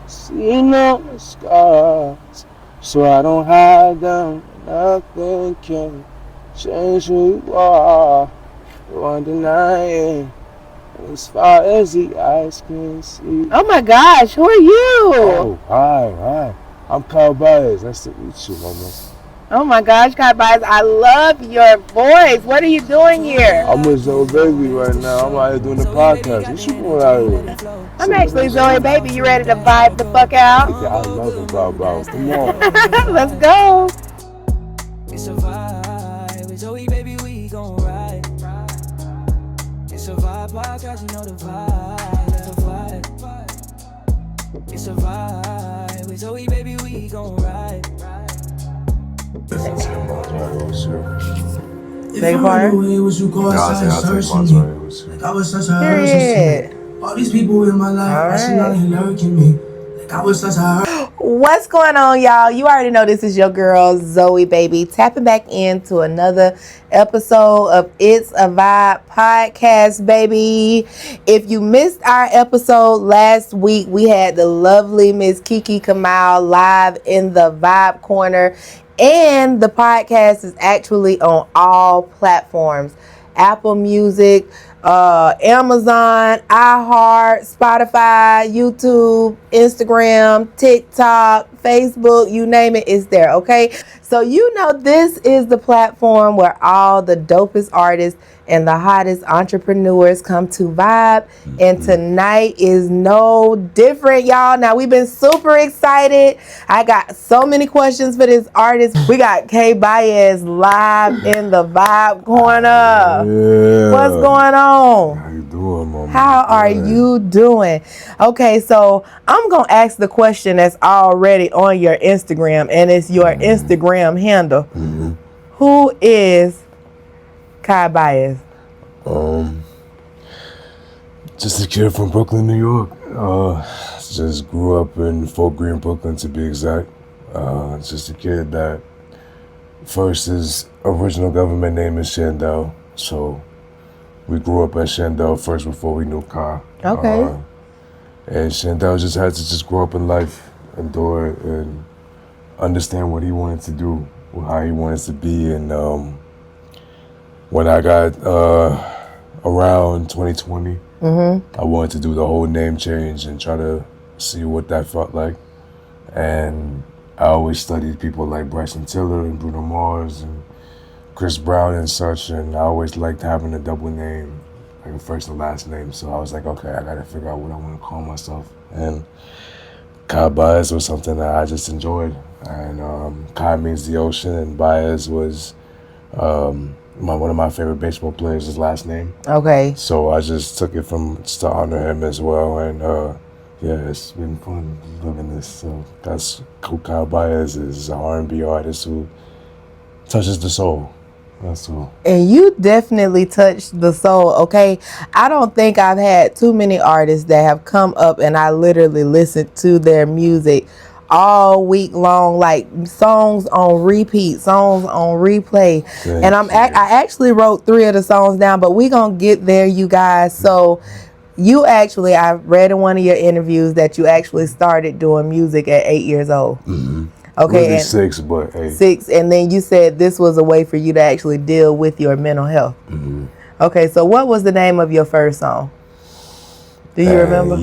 See no scars, so I don't hide them. Nothing can change who you are. You are denying. As far as the eyes can see. Oh my gosh, who are you? Oh, hi. I'm Kyle Baez. Nice to meet you, mama. Oh my gosh, God, Bias, I love your voice. What are you doing here? I'm with Zoe Baby right now. I'm out here doing the podcast. What you doing out here? I'm actually Zoe Baby. You ready to vibe the fuck out? Yeah, I love it, Bow. Come on. Let's go. It's a vibe. With Zoe, baby, we gon' ride. It's a vibe podcast, you know the vibe. It's a vibe. It's a vibe. With Zoe, baby, we gon' ride. Beg your pardon? Period. All these people in my life, I see nothing lurking me. Like I was such a What's going on, y'all? You already know this is your girl, Zoe Baby, tapping back into another episode of It's a Vibe podcast, baby. If you missed our episode last week, we had the lovely Miss Kiki Kamal live in the Vibe Corner. And the podcast is actually on all platforms. Apple Music, Amazon, iHeart, Spotify, YouTube, Instagram, TikTok, Facebook, you name it, it's there, okay? So you know this is the platform where all the dopest artists and the hottest entrepreneurs come to vibe. And tonight is no different, y'all. Now, we've been super excited. I got so many questions for this artist. We got K Baez live in the Vibe Corner. Yeah. What's going on? How you doing, mama? How are you doing? Okay, so I'm going to ask the question that's already on your Instagram, and it's your Instagram handle. Who is Kai Baez? Just a kid from Brooklyn, New York. Just grew up in Fort Greene, Brooklyn, to be exact. Just a kid that first his original government name is Shandell, so we grew up as Shandell first before we knew Kai. Okay. And Shandell just had to just grow up in life, endure it, and understand what he wanted to do, how he wanted to be. And when I got around 2020, I wanted to do the whole name change and try to see what that felt like. And I always studied people like Bryson Tiller and Bruno Mars and Chris Brown and such, and I always liked having a double name, like a first and last name. So I was like, okay, I gotta figure out what I want to call myself. And Kai Baez was something that I just enjoyed. And Kai means the ocean, and Baez was one of my favorite baseball players, his last name. Okay. So I just took it to honor him as well. And yeah, it's been fun living this. So that's who Kai Baez is, an R&B artist who touches the soul. That's all. And you definitely touched the soul, okay? I don't think I've had too many artists that have come up and I literally listened to their music all week long, like songs on repeat, songs on replay. And I actually wrote 3 of the songs down, but we gonna get there, you guys. So you actually, I read in one of your interviews that you actually started doing music at 8 years old. Okay, and 6, but 8. 6, and then you said this was a way for you to actually deal with your mental health. Okay, so what was the name of your first song? Do you remember?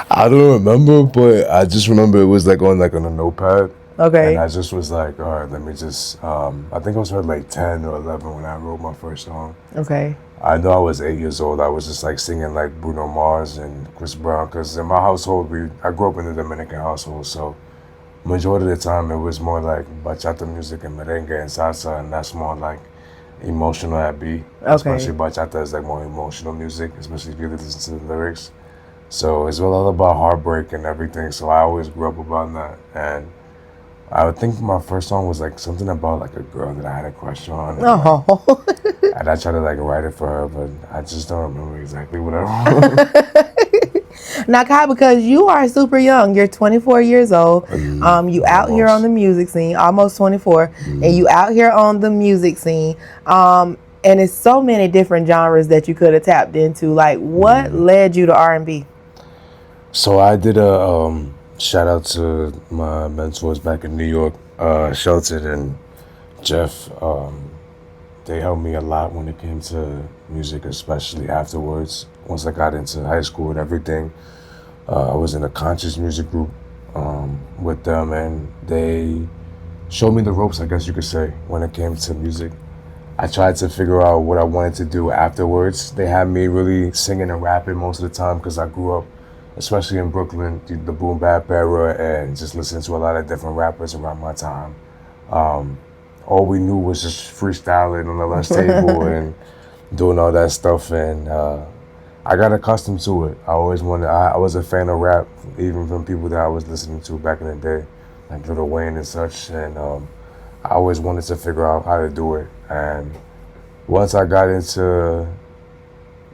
I don't remember, but I just remember it was like on a notepad. Okay. And I just was like, all right, let me just, I think I was like 10 or 11 when I wrote my first song. Okay. I know I was 8 years old. I was just like singing like Bruno Mars and Chris Brown, because in my household, I grew up in a Dominican household, so majority of the time it was more like bachata music and merengue and salsa, and that's more like emotional at beat. Okay. Especially bachata is like more emotional music, especially if you listen to the lyrics. So it's all about heartbreak and everything, so I always grew up about that. And I would think my first song was like something about like a girl that I had a crush on. And I tried to like write it for her, but I just don't remember exactly what I wrote. Now, Kai, because you are super young, you're 24 years old. You out here on the music scene, almost 24, and you out here on the music scene. And it's so many different genres that you could have tapped into. Like, what led you to R&B? So I did a shout out to my mentors back in New York, Shelton and Jeff. They helped me a lot when it came to music, especially afterwards. Once I got into high school and everything, I was in a conscious music group with them, and they showed me the ropes, I guess you could say, when it came to music. I tried to figure out what I wanted to do afterwards. They had me really singing and rapping most of the time because I grew up, especially in Brooklyn, the boom bap era, and just listening to a lot of different rappers around my time. All we knew was just freestyling on the lunch table and doing all that stuff, and I got accustomed to it. I was a fan of rap, even from people that I was listening to back in the day, like Lil Wayne and such, and I always wanted to figure out how to do it. And once I got into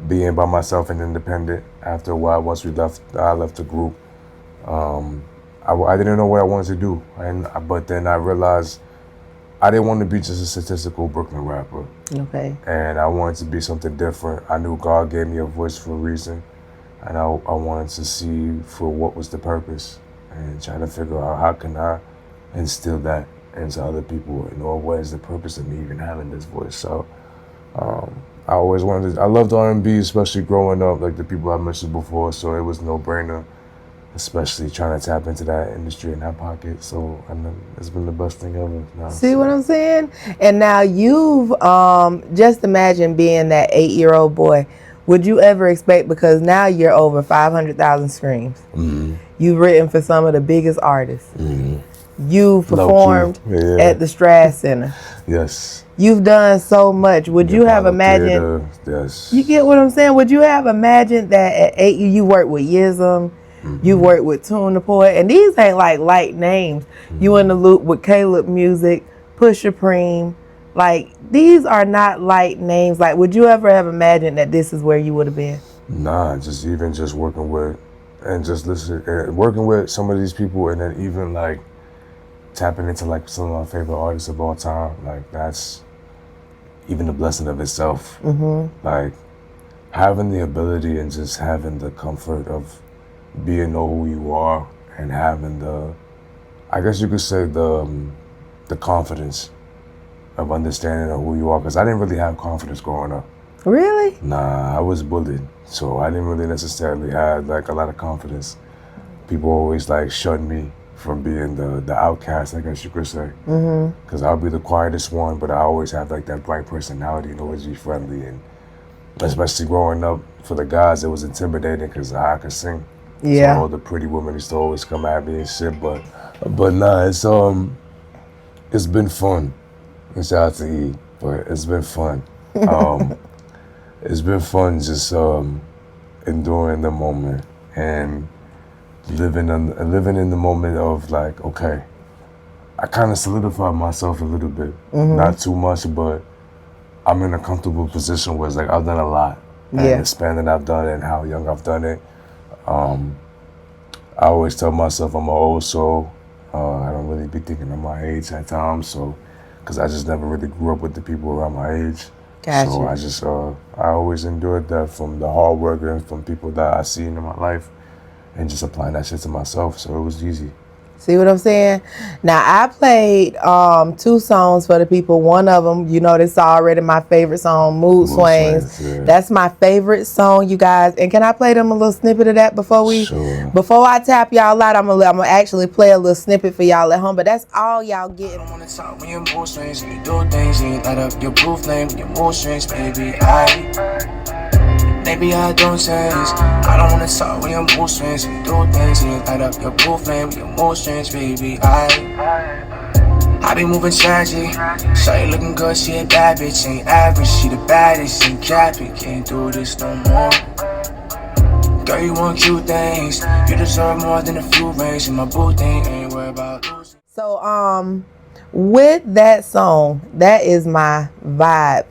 being by myself and independent, after a while, once I left the group, I didn't know what I wanted to do. But then I realized I didn't want to be just a statistical Brooklyn rapper. Okay. And I wanted to be something different. I knew God gave me a voice for a reason, and I wanted to see for what was the purpose, and try to figure out how can I instill that into other people, and what is the purpose of me even having this voice. So I always I loved R&B, especially growing up, like the people I mentioned before, so it was no brainer, especially trying to tap into that industry in that pocket. So it's been the best thing ever. Now, See what I'm saying? And now you've just imagine being that 8-year-old boy. Would you ever expect, because now you're over 500,000 streams. Mm-hmm. You've written for some of the biggest artists. Mm-hmm. You've performed at the Strat Center. Yes. You've done so much. Would you have imagined? Yes. You get what I'm saying? Would you have imagined that at 8 you worked with Yism, you worked with Tune the Poet, and these ain't like light names. You in the loop with Caleb Music, Pusha Preem. Like, these are not light names. Like, would you ever have imagined that this is where you would have been? Nah, just working with working with some of these people, and then even like tapping into like some of my favorite artists of all time. Like, that's even a blessing of itself. Mm-hmm. Like, having the ability and just having the comfort of know who you are, and having I guess you could say the confidence of understanding of who you are, because I didn't really have confidence growing up. Really? Nah, I was bullied, so I didn't really necessarily have like a lot of confidence. People always like shunned me from being the outcast, I guess you could say. Because I'll be the quietest one, but I always have like that bright personality and always be friendly. And especially growing up, for the guys, it was intimidating because I could sing. Yeah. So all the pretty women used to always come at me and shit. But nah, it's been fun. And shout out to E, but it's been fun. It's been fun just enduring the moment and living in the moment of like, okay, I kind of solidified myself a little bit, not too much, but I'm in a comfortable position where it's like I've done a lot, and the span that I've done it and how young I've done it. I always tell myself I'm an old soul. I don't really be thinking of my age at times, so because I just never really grew up with the people around my age. Gotcha. So I just I always endured that from the hard work and from people that I seen in my life, and just applying that shit to myself, so it was easy. See what I'm saying? Now, I played 2 songs for the people. One of them, you know, this is already my favorite song, Mood Swings. Yeah. That's my favorite song, you guys. And can I play them a little snippet of that before I tap y'all out? I'm gonna actually play a little snippet for y'all at home, but that's all y'all get. I don't wanna talk when your mood swings, and you do things, and you light up your blue flame when your mood swings, baby. Maybe I don't change. I don't wanna talk when your mood swings, and you do things, and you light up your blue flame when your mood swings, baby. I be moving strategy. Shawty looking good, she a bad bitch, ain't average, she the baddest, ain't capping, can't do this no more. Girl, you want cute things, you deserve more than a few rings, and my boo thing ain't worried about losing. So, with that song, that is my vibe.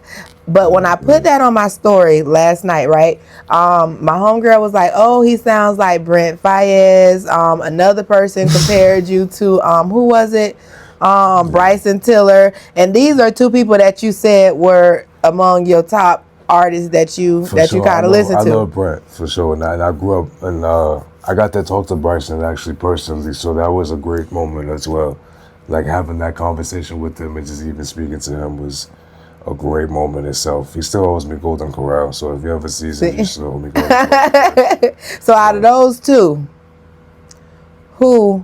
But when I put that on my story last night, right, my homegirl was like, oh, he sounds like Brent Fayez. Another person compared you to, who was it? Bryson Tiller. And these are 2 people that you said were among your top artists that you kind of listen to? I love Brent for sure, and I grew up and I got to talk to Bryson actually personally, so that was a great moment as well. Like having that conversation with him and just even speaking to him was a great moment itself. He still owes me Golden Corral, so if you ever sees him, you still owe me Golden Corral. So out of those two, who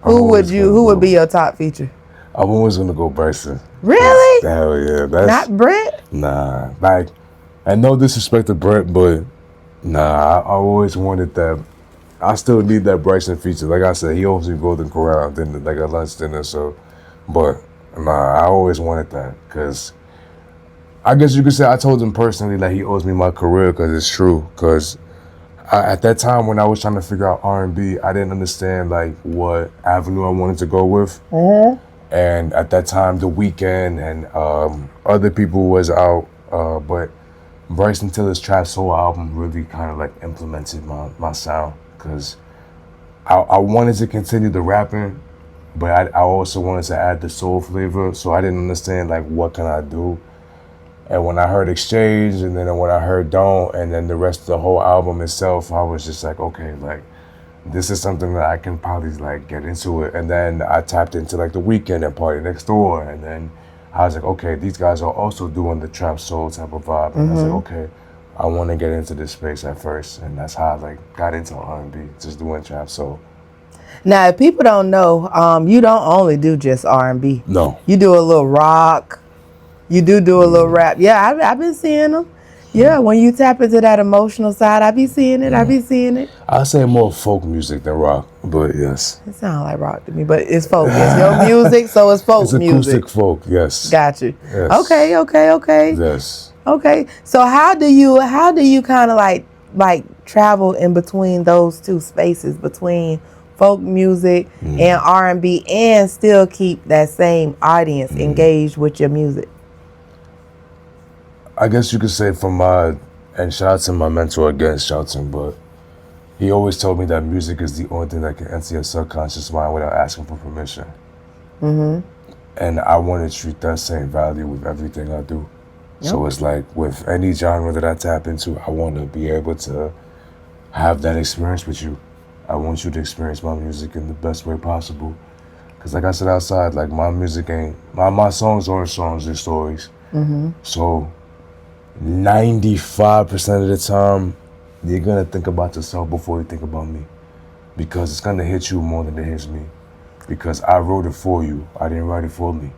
would be your top feature? I'm always gonna go Bryson. Really? Hell yeah. Not Brent? Nah. Like, and no disrespect to Brent, but nah, I always wanted that. I still need that Bryson feature. Like I said, he owes me Golden Corral dinner, like a lunch dinner. So, but nah, I always wanted that because I guess you could say I told him personally that he owes me my career because it's true. Because at that time when I was trying to figure out R&B, I didn't understand like what avenue I wanted to go with. Mm-hmm. And at that time, The Weeknd and other people was out, but Bryson Tiller's Trap Soul album really kind of like implemented my sound because I wanted to continue the rapping, but I also wanted to add the soul flavor, so I didn't understand like what can I do. And when I heard Exchange, and then when I heard Don't, and then the rest of the whole album itself, I was just like, okay, like this is something that I can probably like get into it. And then I tapped into like The Weeknd and Party Next Door, and then I was like, okay, these guys are also doing the trap soul type of vibe, and I was like, okay, I want to get into this space at first, and that's how I like got into R&B, just doing trap soul. Now, if people don't know, you don't only do just R&B. No, you do a little rock. You do a little rap. Yeah, I've been seeing them. Yeah, when you tap into that emotional side, I be seeing it. I say more folk music than rock, but yes. It sounds like rock to me, but it's folk. It's your music, so it's folk music. It's acoustic folk, yes. Got you. Yes. Okay. Yes. Okay. So how do you kind of like travel in between those two spaces, between folk music and R&B, and still keep that same audience engaged with your music? I guess you could say and shout out to my mentor again, shout to him, but he always told me that music is the only thing that can enter your subconscious mind without asking for permission. Mm-hmm. And I want to treat that same value with everything I do. Yep. So it's like with any genre that I tap into, I want to be able to have that experience with you. I want you to experience my music in the best way possible. Because like I said outside, like my music my songs aren't songs, they're stories. Mm-hmm. So 95% of the time, you're gonna think about yourself before you think about me, because it's gonna hit you more than it hits me, because I wrote it for you, I didn't write it for me.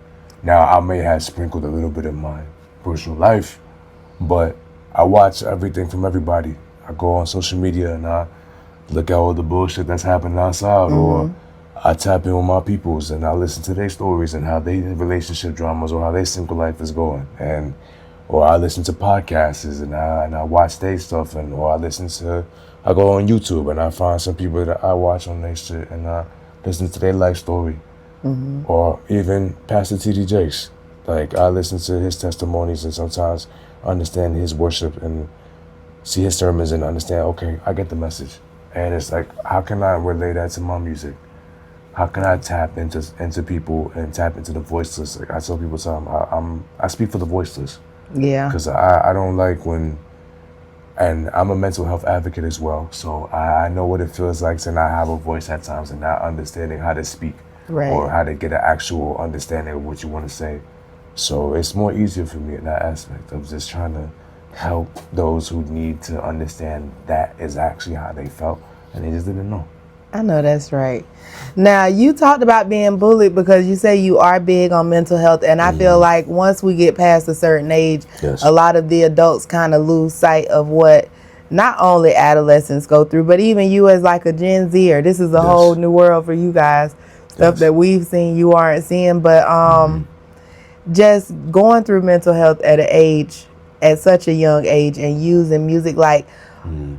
Now I may have sprinkled a little bit of my personal life, but I watch everything from everybody. I go on social media and I look at all the bullshit that's happening outside, or I tap in with my peoples and I listen to their stories and how they relationship dramas or how their single life is going, or I listen to podcasts and I watch their stuff, or I go on YouTube and I find some people that I watch on their shit and I listen to their life story. Mm-hmm. Or even Pastor T.D. Jakes. Like I listen to his testimonies and sometimes understand his worship and see his sermons and understand, okay, I get the message. And it's like, how can I relate that to my music? How can I tap into people and tap into the voiceless? Like I tell people sometimes, I speak for the voiceless. Yeah. Because I don't like and I'm a mental health advocate as well, so I know what it feels like to not have a voice at times and not understanding how to speak, right, or how to get an actual understanding of what you want to say. So it's more easier for me in that aspect of just trying to help those who need to understand that is actually how they felt and they just didn't know. I know that's right. Now, you talked about being bullied because you say you are big on mental health, and I feel like once we get past a certain age, yes, a lot of the adults kind of lose sight of what not only adolescents go through, but even you as like a Gen Zer. This is a whole new world for you guys, stuff that we've seen you aren't seeing, but just going through mental health at such a young age and using music, like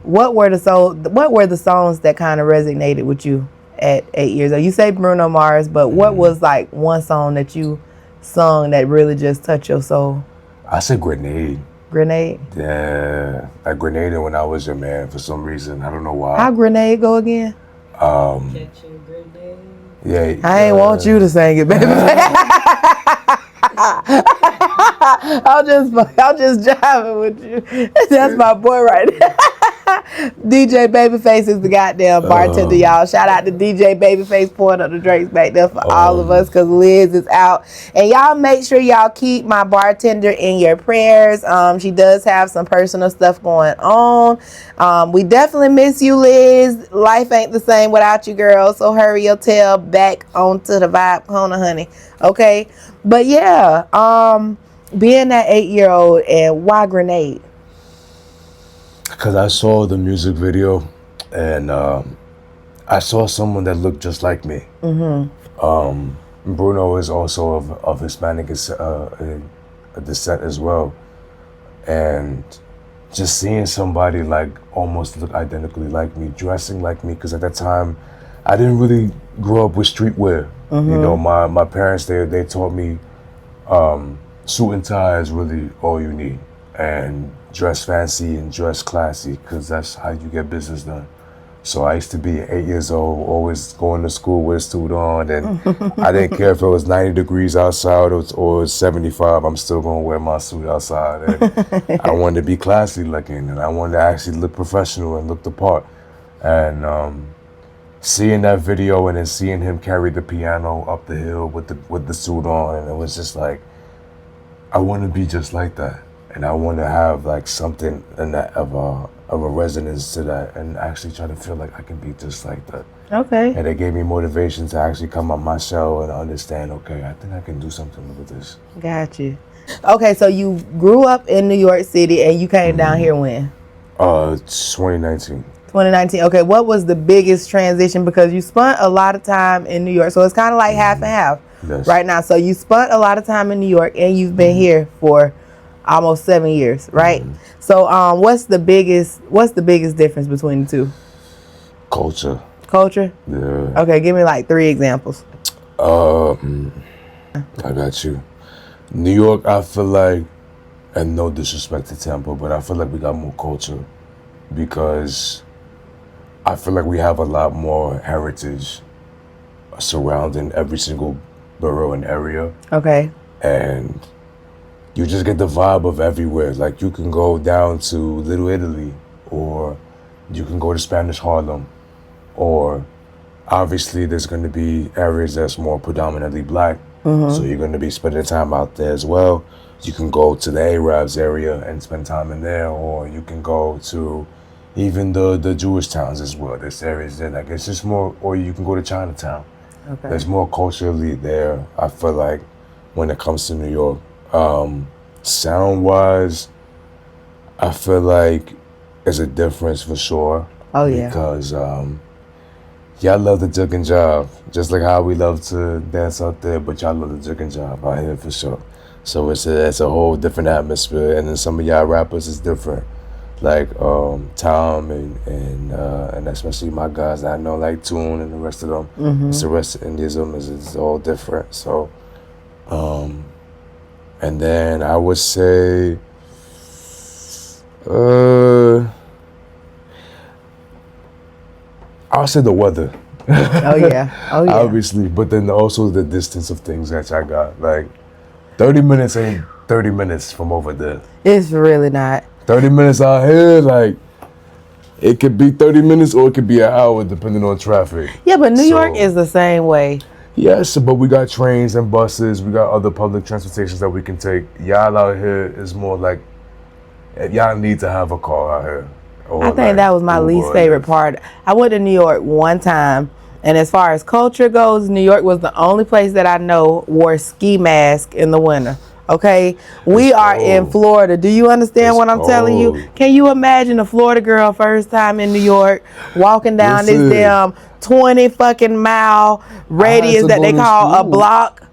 what were the songs that kind of resonated with you at 8 years old? You say Bruno Mars, but what was like one song that you sung that really just touched your soul? I said Grenade. Grenade? Yeah, I grenaded when I was your man for some reason. I don't know why. How Grenade go again? Catching grenade. Yeah. I ain't want you to sing it, baby. I'm just driving with you. That's my boy right there. DJ Babyface is the goddamn bartender, y'all. Shout out to DJ Babyface pouring up the drinks back there for all of us because Liz is out. And y'all make sure y'all keep my bartender in your prayers. She does have some personal stuff going on. We definitely miss you, Liz. Life ain't the same without you, girl. So hurry your tail back onto the vibe corner, honey. Okay? But yeah, being that 8-year-old, and why Grenade? Because I saw the music video, and I saw someone that looked just like me. Bruno is also of Hispanic descent as well, and just seeing somebody like almost look identically like me, dressing like me, because at that time I didn't really grow up with streetwear. You know, my parents they taught me suit and tie is really all you need, and dress fancy and dress classy, because that's how you get business done. So I used to be 8 years old, always going to school with a suit on, and I didn't care if it was 90 degrees outside or 75, I'm still gonna wear my suit outside. And I wanted to be classy looking, and I wanted to actually look professional and look the part. And seeing that video and then seeing him carry the piano up the hill with the suit on, and it was just like, I want to be just like that. And I want to have like something in that of a resonance to that, and actually try to feel like I can be just like that. Okay. And it gave me motivation to actually come up my shell and understand, okay, I think I can do something with this. Got you. Okay, so you grew up in New York City and you came down here when? 2019. 2019. Okay, what was the biggest transition? Because you spent a lot of time in New York, so it's kind of like half and half right now. So you spent a lot of time in New York and you've been here for almost 7 years, right? So what's the biggest difference between the two? Culture. Culture? Yeah. Okay, give me like 3 examples. I got you. New York, I feel like, and no disrespect to Tampa, but I feel like we got more culture, because I feel like we have a lot more heritage surrounding every single borough and area. Okay. And you just get the vibe of everywhere. Like, you can go down to Little Italy, or you can go to Spanish Harlem, or obviously there's going to be areas that's more predominantly black. So you're going to be spending time out there as well. You can go to the Arabs area and spend time in there, or you can go to even the Jewish towns as well. There's areas there, like, it's just more, or you can go to Chinatown. Okay. There's more culturally there, I feel like, when it comes to New York. Sound-wise, I feel like there's a difference for sure. Oh, yeah. Because y'all love the juke and jive, just like how we love to dance out there, but y'all love the juke and jive out here for sure. So it's a whole different atmosphere, and then some of y'all rappers is different, like Tom and especially my guys that I know, like Tune and the rest of them. It's the rest of Indianism is all different. So, and then I would say, I'll say the weather. Oh yeah. Obviously, but then also the distance of things that I got. Like, 30 minutes ain't 30 minutes from over there. It's really not. 30 minutes out here, like, it could be 30 minutes or it could be an hour depending on traffic. Yeah, but New York is the same way. Yes, but we got trains and buses. We got other public transportations that we can take. Y'all out here is more like, y'all need to have a car out here. I think that was my least favorite part. I went to New York one time, and as far as culture goes, New York was the only place that I know wore ski mask in the winter. Okay, we are in Florida. Do you understand what I'm telling you? Can you imagine a Florida girl first time in New York walking down this damn 20 fucking mile radius that they call a block?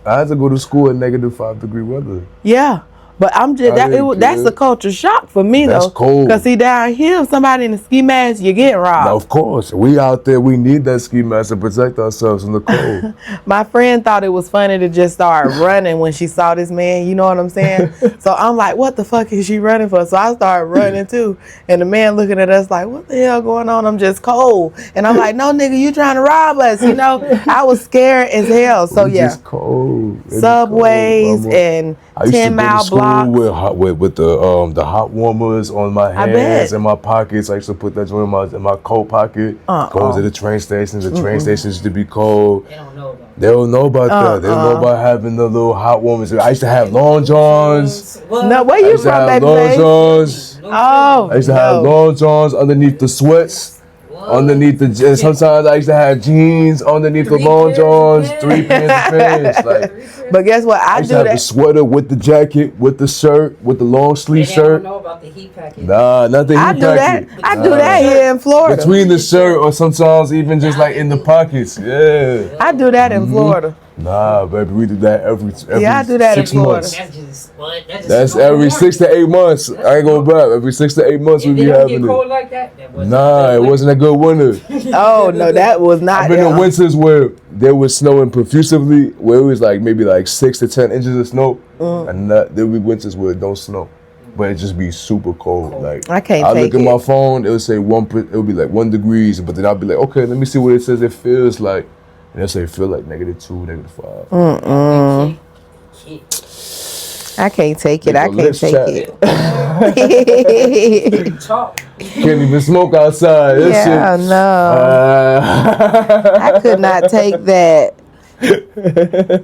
I had to go to school in -5-degree weather. Yeah. But I'm just that's a culture shock for me That's though. cold. Cause see down here, if somebody in a ski mask, you're getting robbed. Now, of course, we out there. We need that ski mask to protect ourselves from the cold. My friend thought it was funny to just start running when she saw this man. You know what I'm saying? So I'm like, what the fuck is she running for? So I started running too, and the man looking at us like, what the hell going on? I'm just cold, and I'm like, no nigga, you trying to rob us? You know, I was scared as hell. So yeah, just cold. subways and 10-mile blocks. box. with the hot warmers on my I hands bet. and my pockets. I used to put that joint in my coat pocket. Going to the train stations. The train stations used to be cold. They don't know about it. They don't know about that. They don't know about having the little hot warmers. I used to have long johns. No, where I you used to from, have baby? long Face? johns. Oh, I used to have long johns underneath the sweats. Underneath the sometimes I used to have jeans underneath the long johns, 3 pairs of pants. Like, but guess what? I I used do to have the that. sweater with the jacket, with the shirt, with the long sleeve They shirt. don't know about the heat packet. Nah, nothing. I do that. I do that here in Florida. Between the shirt or sometimes even just like in the pockets. Yeah. I do that in Florida. Nah, baby, we do that every Yeah, I do that in 6 Florida. months. That's just what? That's every 6 to 8 months. I ain't gonna brag. Every 6 to 8 months we If be they don't having get cold it. like that, that wasn't Nah, it wasn't a good winter. Oh no, that was not. I've been in them. winters where there was snowing profusively, where it was like maybe like 6 to 10 inches of snow, and there be winters where it don't snow, but it just be super cold. Like I can't I take look at it. my phone, it would say it would be like 1 degrees, but then I'll be like, okay, let me see what it says it feels like, and it'll say it feel like -2, -5. I can't take it. Make I your can't lips take chat. it. Talk. Can't even smoke outside. That Yeah, shit. no. I could not take that.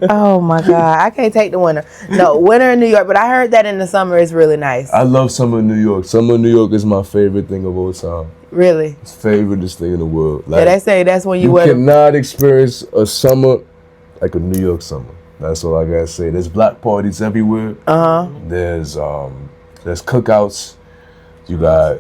Oh my God, I can't take the winter. No, winter in New York, but I heard that in the summer is really nice. I love summer in New York. Summer in New York is my favorite thing of all time. Really? It's favoriteest thing in the world. Yeah, they say that's when you You wear. cannot experience a summer like a New York summer. That's all I gotta say. There's black parties everywhere. There's cookouts. You got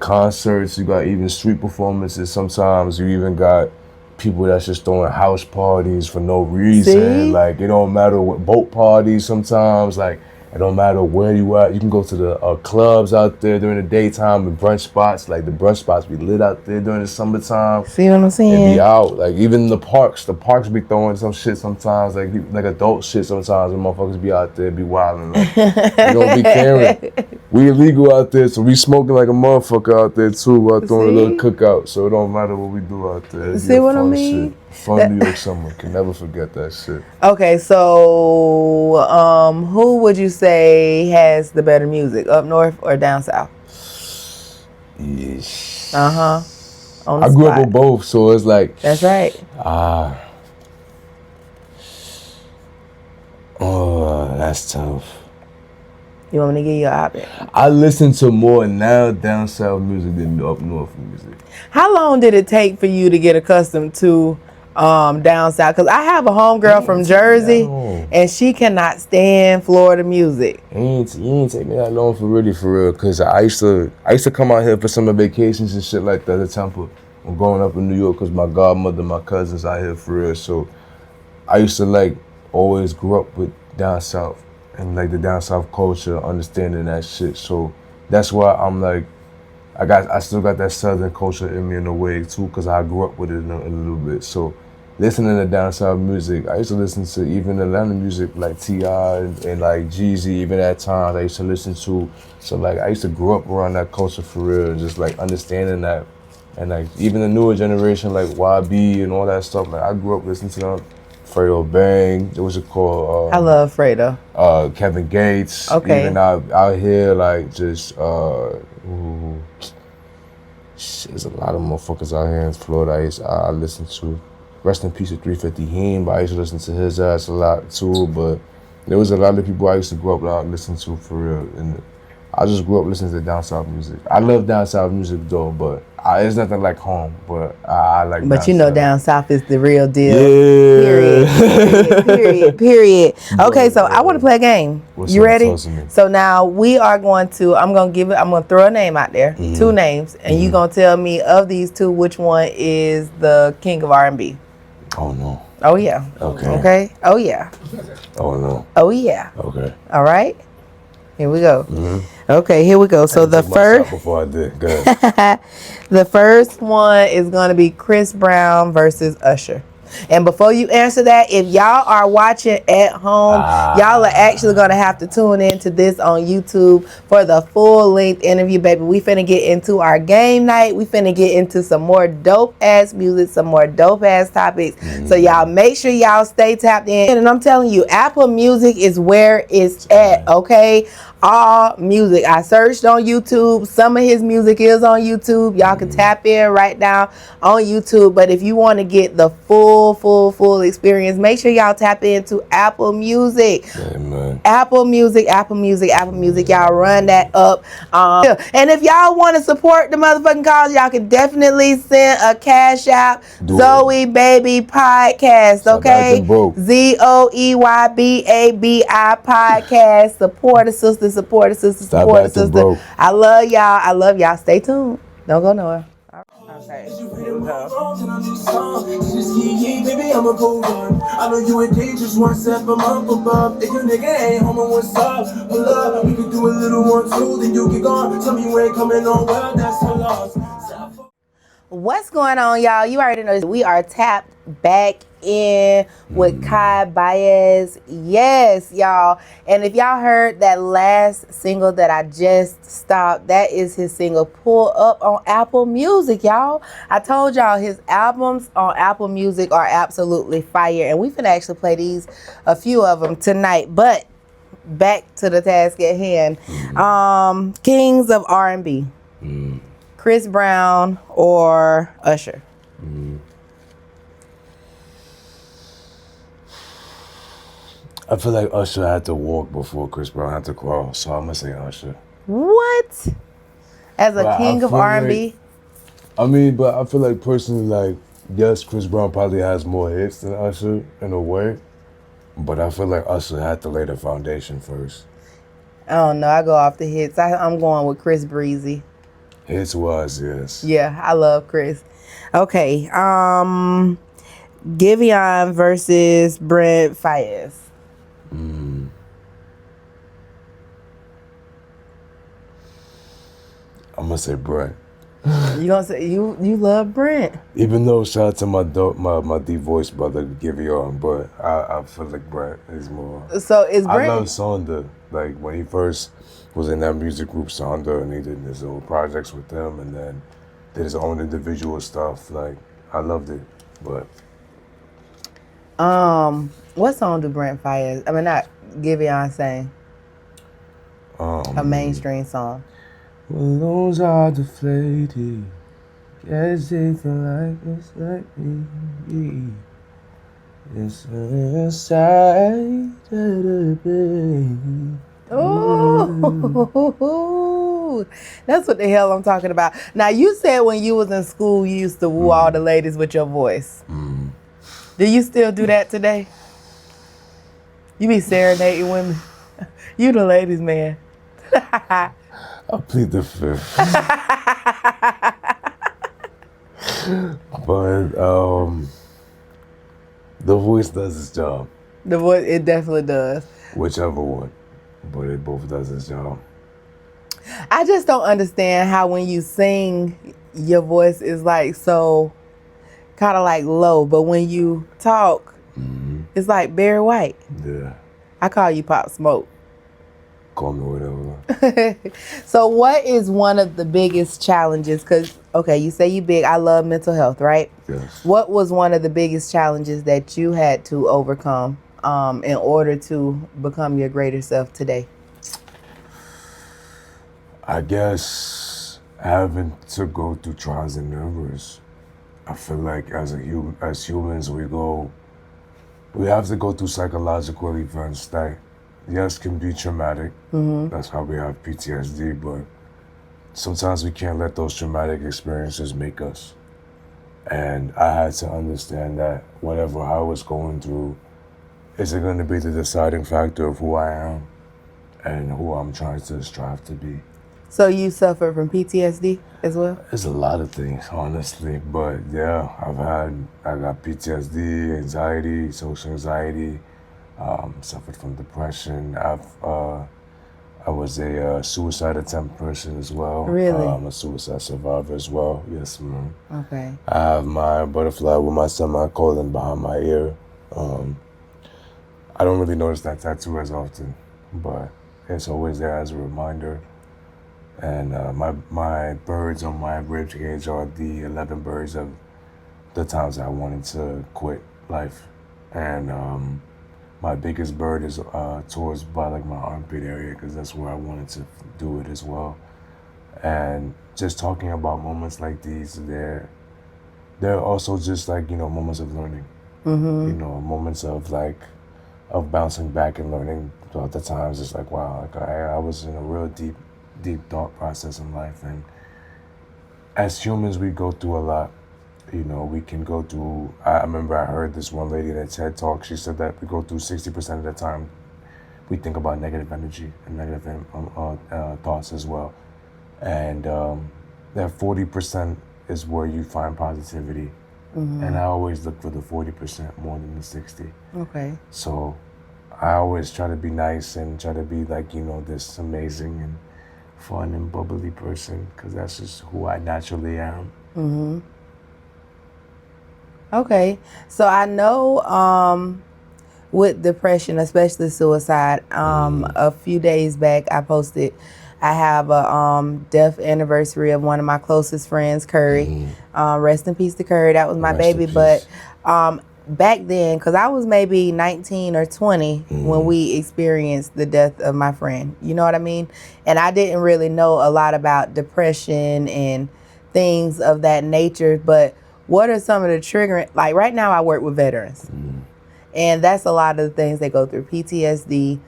concerts. You got even street performances. Sometimes you even got people that's just throwing house parties for no reason. See? Like it don't matter what boat parties. Sometimes like it don't matter where you at. You can go to the clubs out there during the daytime and brunch spots. Like the brunch spots be lit out there during the summertime. See what I'm And saying? be out. Like even the parks be throwing some shit sometimes, like adult shit sometimes, and motherfuckers be out there be wilding. Like, we don't be caring. We illegal out there, so we smoking like a motherfucker out there too while throwing a little cookout. So it don't matter what we do out there. It'd be See a what I fun mean? Shit. Fun New York summer. Can never forget that shit. Okay, so who would you say has the better music, up north or down south? Yeesh. On the I grew up spot. with both, so it's like That's right. that's tough. You want me to give you an option? I listen to more now down south music than up north music. How long did it take for you to get accustomed to down south? Because I have a homegirl from Jersey, and she cannot stand Florida music. It ain't take me that long for real, cause I used to come out here for summer vacations and shit like that at Temple. I'm growing up in New York, cause my godmother, my cousins out here for real. So I used to like always grew up with down south and like the down south culture, understanding that shit. So that's why I'm like, I still got that southern culture in me in a way too, cause I grew up with it a little bit. So listening to down south music, I used to listen to even Atlanta music like T.I. and like Jeezy, even at times I used to listen to. So like I used to grow up around that culture for real, and just like understanding that. And like even the newer generation like YB and all that stuff, like I grew up listening to them. Fredo Bang, what's it called? I love Fredo. Kevin Gates. Okay. Even out here, like just there's a lot of motherfuckers out here in Florida I listen to. Rest in peace to 350 Heen, but I used to listen to his ass a lot too. But there was a lot of people I used to grow up out listening to for real. And I just grew up listening to down south music. I love down south music though, but it's nothing like home. But I like. But you know, down south is the real deal. Yeah. Period. Okay, so I want to play a game. What's You up? ready? Talk to me. So now we are going to. I'm gonna throw a name out there. 2 names, and you gonna tell me of these 2 which one is the king of R&B. Oh no. Oh yeah. Okay. Okay. Oh yeah. Oh no. Oh yeah. Okay. All right. Here we go. Okay, here we go. So the Take my shot first, before I did. Go ahead. the first one is gonna be Chris Brown versus Usher. And before you answer that, if y'all are watching at home, y'all are actually going to have to tune into this on YouTube for the full length interview, baby. We finna get into our game night. We finna get into some more dope ass music, some more dope ass topics. So y'all make sure y'all stay tapped in. And I'm telling you, Apple Music is where it's at, okay? All music. I searched on YouTube. Some of his music is on YouTube. Y'all can tap in right now on YouTube. But if you want to get the full experience, make sure y'all tap into Apple Music. Amen. Apple Music. Y'all run that up. And if y'all want to support the motherfucking cause, y'all can definitely send a cash out. Zoe Baby Podcast, okay? ZOEYBABI Podcast. Support a sister, support a sister, support a sister. I love y'all. Stay tuned. Don't go nowhere. Okay. Here we go. Baby, I'm a cold one. I know you ain't dangerous, one step I'm up above. If your nigga ain't home, what's up? Pull up, we can do a little 1-2, then you get gone. Tell me you ain't coming on, well, that's a loss. What's going on, y'all? You already know we are tapped back in with Kai Baez. Yes, y'all. And if y'all heard that last single that I just stopped, that is his single Pull Up on Apple Music, y'all. I told y'all his albums on Apple Music are absolutely fire. And we finna actually play a few of them tonight. But back to the task at hand. Kings of R&B. Chris Brown or Usher? I feel like Usher had to walk before Chris Brown had to crawl, so I'm gonna say Usher. What? As a king of R&B? But I feel like personally, like, yes, Chris Brown probably has more hits than Usher in a way, but I feel like Usher had to lay the foundation first. I don't know. I go off the hits. I'm going with Chris Breezy. Hits was, yes. Yeah, I love Chris. Okay. Giveon versus Brent Faiyaz. I'm gonna say Brent. You gonna say you love Brent? Even though shout out to my deep voice brother Giveon, but I feel like Brent is more. So is Brent? I love Sonda. Like when he first was in that music group Sonda, and he did his own projects with them, and then did his own individual stuff. Like I loved it, but. What song do Brent Faiyaz? I mean, not Giveon sing. A mainstream song. Well, those are deflated. Guess they feel like it's like me. It's inside of the baby. Ooh, that's what the hell I'm talking about. Now, you said when you was in school, you used to woo all the ladies with your voice. Do you still do that today? You be serenading women? You the ladies' man. I plead the fifth. But the voice does its job. The voice, it definitely does. Whichever one. But it both does its job. I just don't understand how when you sing, your voice is like so kind of like low, but when you talk, it's like Barry White. Yeah. I call you Pop Smoke. Call me whatever. So what is one of the biggest challenges? Because, okay, you say you big. I love mental health, right? Yes. What was one of the biggest challenges that you had to overcome in order to become your greater self today? I guess having to go through trials and errors. I feel like as humans, we have to go through psychological events that, yes, can be traumatic. That's how we have PTSD, but sometimes we can't let those traumatic experiences make us. And I had to understand that whatever I was going through isn't going to be the deciding factor of who I am and who I'm trying to strive to be. So you suffer from PTSD as well? There's a lot of things, honestly, but yeah, I got PTSD, anxiety, social anxiety, suffered from depression. I've I was a suicide attempt person as well. Really? I'm a suicide survivor as well. Yes, ma'am. Okay. I have my butterfly with my semicolon behind my ear. I don't really notice that tattoo as often, but it's always there as a reminder. And my birds on my rib cage are the 11 birds of the times I wanted to quit life. And my biggest bird is towards by like my armpit area because that's where I wanted to do it as well. And just talking about moments like these, they're also just like, you know, moments of learning. You know, moments of like of bouncing back and learning throughout the times. It's like, wow, like I was in a real deep thought process in life. And as humans, we go through a lot. You know, we can go through, I remember I heard this one lady in a TED Talk, she said that we go through 60% of the time, we think about negative energy and negative thoughts as well. And that 40% is where you find positivity. And I always look for the 40% more than the 60. Okay. So I always try to be nice and try to be like, you know, this amazing and fun and bubbly person because that's just who I naturally am. Okay. So I know with depression, especially suicide, a few days back I posted I have a death anniversary of one of my closest friends, Curry. Rest in peace to Curry. That was my Rest baby. in But peace. back then, because I was maybe 19 or 20 when we experienced the death of my friend. You know what I mean? And I didn't really know a lot about depression and things of that nature. But what are some of the triggering, like right now I work with veterans. And that's a lot of the things they go through. PTSD,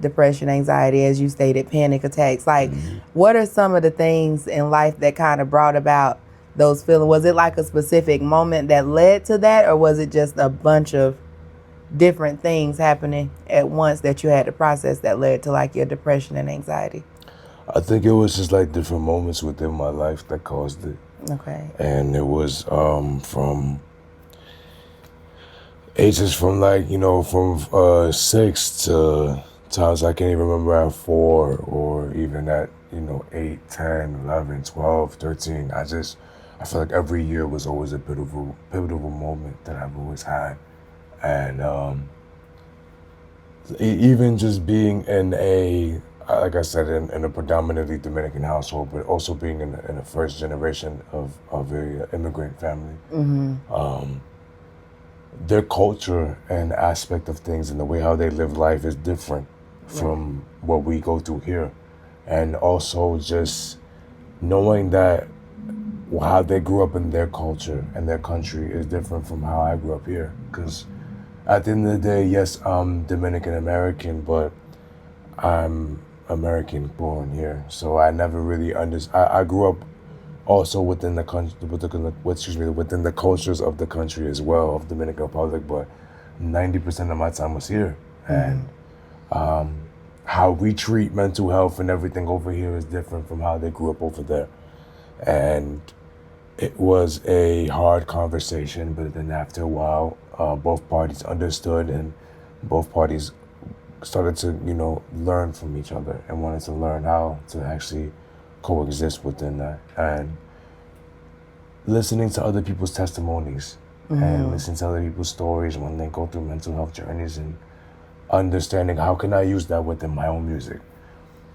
depression, anxiety, as you stated, panic attacks. Like, what are some of the things in life that kind of brought about those feelings? Was it like a specific moment that led to that, or was it just a bunch of different things happening at once that you had to process that led to like your depression and anxiety? I think it was just like different moments within my life that caused it. Okay. And it was from ages from like, you know, from 6 to times I can't even remember at 4 or even at, you know, 8, 10, 11, 12, 13. I feel like every year was always a pivotal moment that I've always had. And even just being in a, like I said, in a predominantly Dominican household, but also being in a first generation of a immigrant family. Their culture and aspect of things and the way how they live life is different from what we go through here. And also just knowing that how they grew up in their culture and their country is different from how I grew up here. Because at the end of the day, yes, I'm Dominican American, but I'm American born here. So I never really I grew up also within the country, within the cultures of the country as well, of Dominican Republic, but 90% of my time was here. And how we treat mental health and everything over here is different from how they grew up over there. And it was a hard conversation, but then after a while, both parties understood and both parties started to, you know, learn from each other and wanted to learn how to actually coexist within that. And listening to other people's testimonies and listening to other people's stories when they go through mental health journeys and understanding how can I use that within my own music.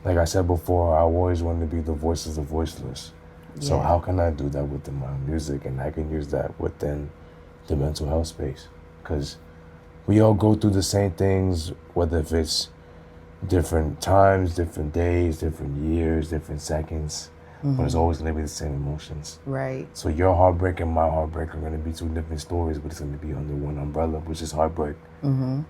Like I said before, I always wanted to be the voice of the voiceless. So how can I do that within my own music? And I can use that within the mental health space. Because we all go through the same things, whether if it's different times, different days, different years, different seconds, but it's always going to be the same emotions. Right. So your heartbreak and my heartbreak are going to be two different stories, but it's going to be under one umbrella, which is heartbreak.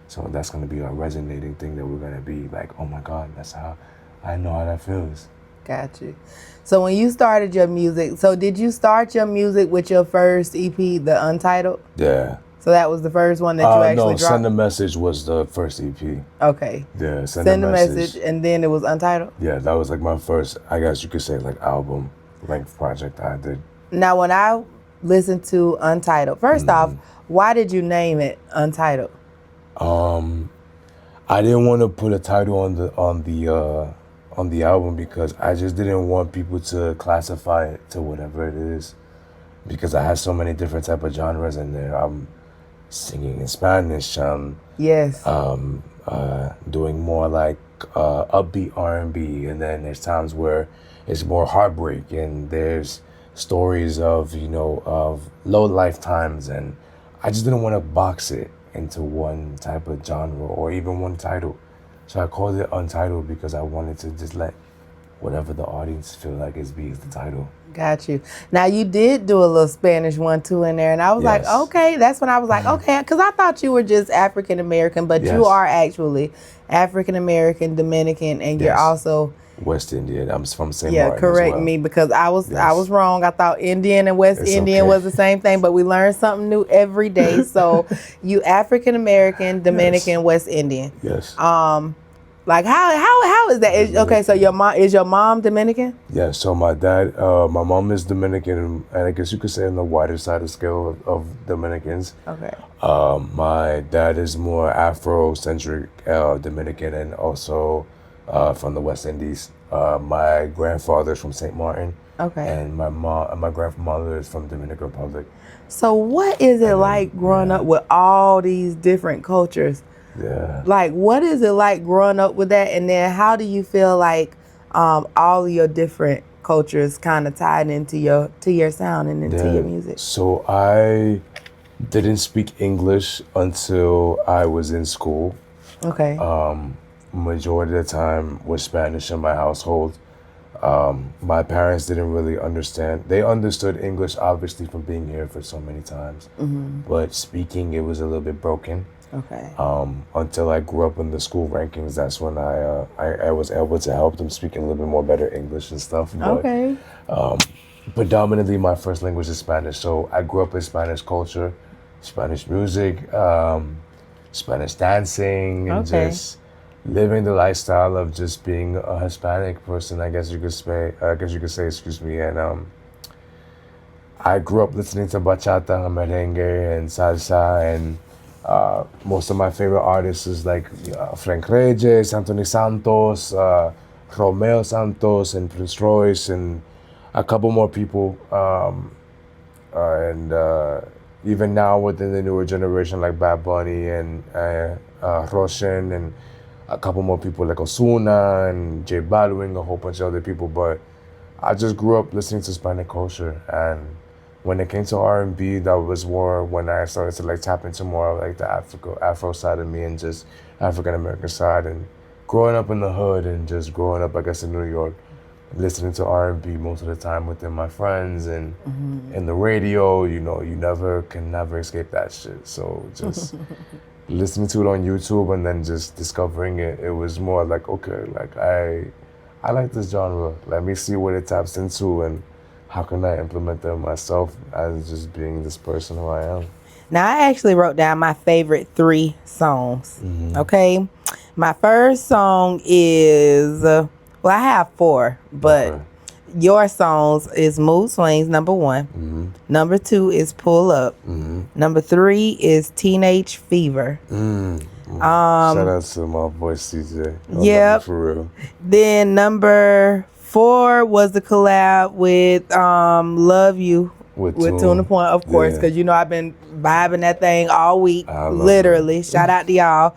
So that's going to be our resonating thing that we're going to be like, oh my God, that's how I know how that feels. Got you. So when you started your music, so did you start your music with your first EP, The Untitled? Yeah. So that was the first one that you actually no, dropped? Send a Message was the first EP. Okay. Yeah, Send a Message, and then it was Untitled? Yeah, that was like my first, I guess you could say, like album length project I did. Now, when I listened to Untitled, first off, why did you name it Untitled? I didn't want to put a title on the on the album because I just didn't want people to classify it to whatever it is, because I have so many different type of genres in there. I'm singing in Spanish. Yes. Doing more like upbeat R&B, and then there's times where it's more heartbreak, and there's stories of of low lifetimes, and I just didn't want to box it into one type of genre or even one title. So I called it Untitled because I wanted to just let whatever the audience feel like is the title. Got you. Now you did do a little Spanish one too in there, and I was like, Yes. okay. That's when I was like, okay, because I thought you were just African American, but you Yes. are actually African American, Dominican, and you're Yes. also West Indian. I'm from St. Martin as correct well. me because I was Yes. wrong. I thought Indian and West It's Indian okay. was the same thing, but we learn something new every day. So you African American, Dominican, Yes. West Indian. Yes. Like how is that? Okay, so your mom Dominican? Yeah, so my dad, my mom is Dominican, and I guess you could say on the wider side of scale of Dominicans. Okay. My dad is more Afrocentric Dominican, and also from the West Indies. My grandfather's from St. Martin. Okay. And my grandmother is from Dominican Republic. So what is it like growing up with all these different cultures? Yeah. Like, what is it like growing up with that? And then how do you feel like all of your different cultures kind of tied into your sound and into your music? So I didn't speak English until I was in school. Okay. Majority of the time was Spanish in my household. My parents didn't really understand. They understood English, obviously, from being here for so many times. But speaking, it was a little bit broken. Okay. Until I grew up in the school rankings, that's when I was able to help them speak a little bit more better English and stuff. But, Okay. predominantly, my first language is Spanish. So I grew up in Spanish culture, Spanish music, Spanish dancing, and Okay. just living the lifestyle of just being a Hispanic person, I guess you could say. Excuse me. And I grew up listening to bachata, merengue, and salsa, and most of my favorite artists is like Frank Reyes, Anthony Santos, Romeo Santos, and Prince Royce, and a couple more people. And even now within the newer generation, like Bad Bunny and Roshan, and a couple more people like Ozuna and J Balvin, a whole bunch of other people. But I just grew up listening to Hispanic culture, and when it came to R&B, that was more when I started to like tap into more of like the Afro side of me and just African American side, and growing up in the hood and just growing up, I guess, in New York, listening to R&B most of the time within my friends and in the radio. You can never escape that shit. So just listening to it on YouTube and then just discovering it, it was more like, okay, like I like this genre. Let me see what it taps into and how can I implement them myself as just being this person who I am. Now, I actually wrote down my favorite 3 songs. Okay. My first song is, well, I have 4, but Okay. your songs is Mood Swings, number 1. Number 2 is Pull Up. Number 3 is Teenage Fever. Shout out to my boy CJ. Yep. For real. Then number 4 was the collab with Love You with Tuna Point, of course, Yeah. because I've been vibing that thing all week, I love literally. Shout out to y'all.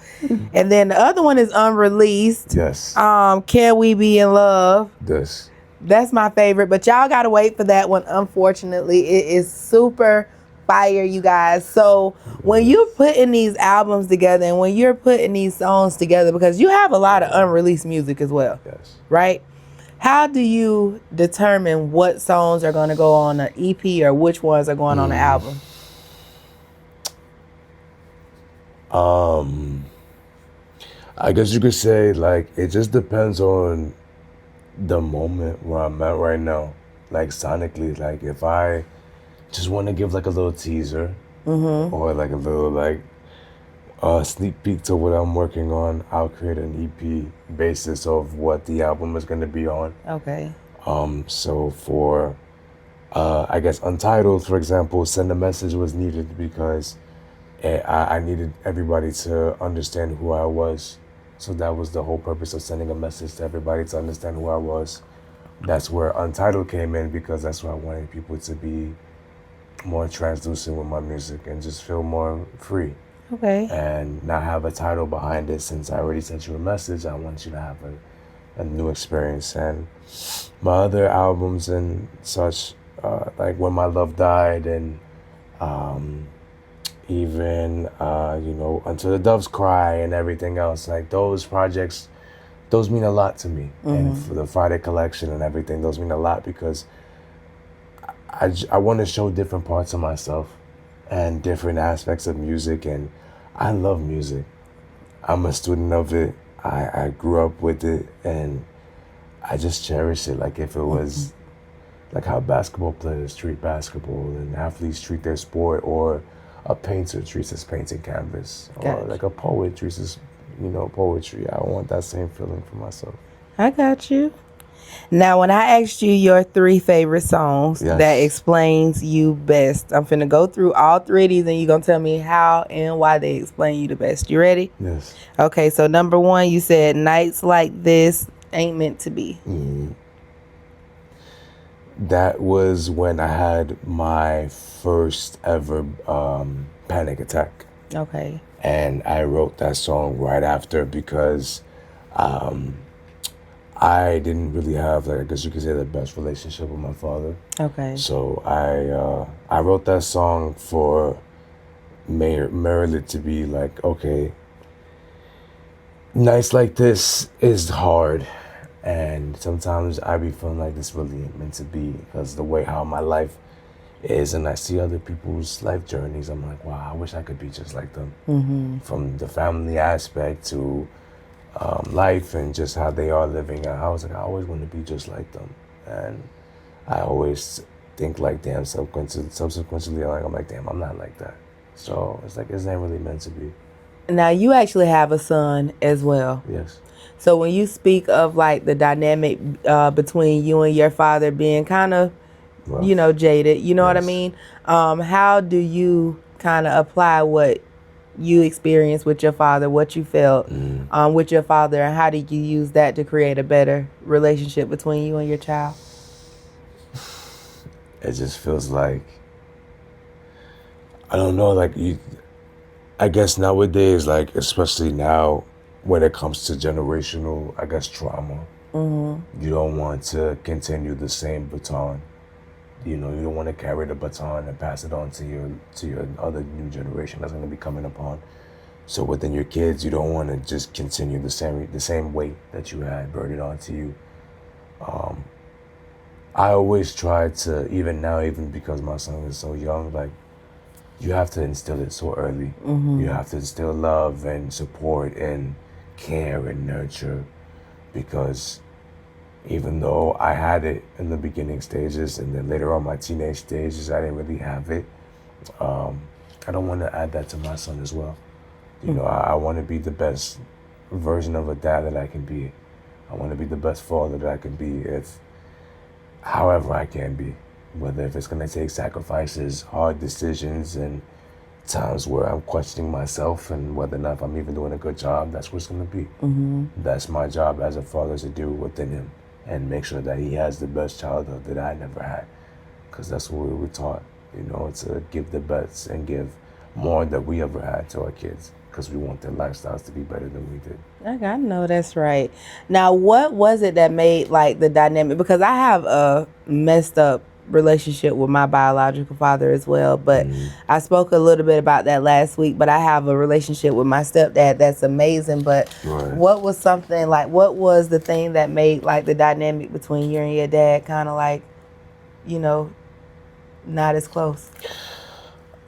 And then the other one is unreleased. Yes. Can We Be in Love? This. That's my favorite, but y'all gotta wait for that one. Unfortunately, it is super fire, you guys. So when you're putting these albums together and when you're putting these songs together, because you have a lot of unreleased music as well, Yes. right? How do you determine what songs are going to go on an EP or which ones are going on an album? I guess you could say, like, it just depends on the moment where I'm at right now. Like, sonically, like, if I just want to give, like, a little teaser or, like, a little, like, sneak peek to what I'm working on, I'll create an EP basis of what the album is going to be on. Okay. So for, I guess, Untitled, for example, Send a Message was needed because I needed everybody to understand who I was. So that was the whole purpose of sending a message to everybody to understand who I was. That's where Untitled came in, because that's where I wanted people to be more translucent with my music and just feel more free. Okay. And not have a title behind it. Since I already sent you a message, I want you to have a new experience. And my other albums and such, like When My Love Died, and even Until the Doves Cry and everything else, like those projects, those mean a lot to me. And for the Friday collection and everything, those mean a lot, because I want to show different parts of myself and different aspects of music. And I love music. I'm a student of it. I grew up with it, and I just cherish it. Like if it was like how basketball players treat basketball and athletes treat their sport, or a painter treats his painting canvas, or Gotcha. like a poet treats his, poetry. I want that same feeling for myself. I got you. Now, when I asked you your 3 favorite songs Yes. that explains you best, I'm finna go through all 3 of these, and you're gonna tell me how and why they explain you the best. You ready? Yes. Okay, so number 1, you said Nights Like This Ain't Meant to Be. That was when I had my first ever panic attack. Okay. And I wrote that song right after, because I didn't really have, like, I guess you could say, the best relationship with my father. Okay. So I wrote that song for Maryland to be like, okay, nights like this is hard, and sometimes I be feeling like this really ain't meant to be, because the way how my life is, and I see other people's life journeys, I'm like, wow, I wish I could be just like them. From the family aspect to life and just how they are living. I was like, I always want to be just like them. And I always think like, damn, subsequently, I'm like, damn, I'm not like that. So it's like, it's not really meant to be. Now, you actually have a son as well. Yes. So when you speak of like the dynamic between you and your father being kind of, Rough. jaded, you know what I Yes. mean? How do you kind of apply what you experienced with your father, what you felt with your father, and how did you use that to create a better relationship between you and your child? It just feels like, I don't know, like I guess nowadays, like especially now when it comes to generational, I guess, trauma, you don't want to continue the same baton. You don't want to carry the baton and pass it on to your other new generation that's going to be coming upon. So within your kids, you don't want to just continue the same weight that you had burdened onto you. I always try to, even now, even because my son is so young, like, you have to instill it so early. You have to instill love and support and care and nurture, because even though I had it in the beginning stages, and then later on my teenage stages, I didn't really have it. I don't want to add that to my son as well. I want to be the best version of a dad that I can be. I want to be the best father that I can be, however I can be. Whether if it's going to take sacrifices, hard decisions, and times where I'm questioning myself and whether or not if I'm even doing a good job, that's what it's going to be. That's my job as a father, to do within him and make sure that he has the best childhood that I never had. Because that's what we were taught, to give the best and give more than we ever had to our kids, because we want their lifestyles to be better than we did. I know that's right. Now, what was it that made like the dynamic? Because I have a messed up relationship with my biological father as well, but I spoke a little bit about that last week. But I have a relationship with my stepdad that's amazing. But Right. what was the thing that made like the dynamic between you and your dad kind of like, not as close?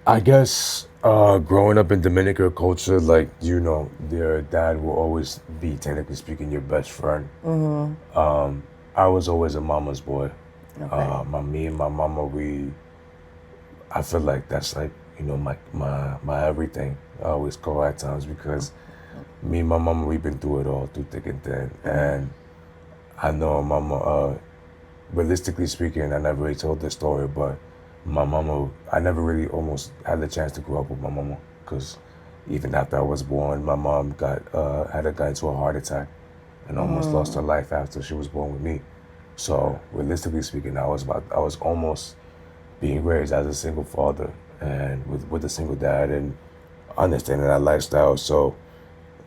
I guess growing up in Dominican culture, like, their dad will always be, technically speaking, your best friend. I was always a mama's boy. Okay. Me and my mama, I feel like that's like, my everything. I always call at times, because me and my mama, we've been through it all, through thick and thin. And I know mama, realistically speaking, I never really told this story, but my mama, I never really almost had the chance to grow up with my mama, because even after I was born, my mom got into a heart attack and almost lost her life after she was born with me. So realistically speaking, I was almost being raised as a single father and with a single dad and understanding that lifestyle. So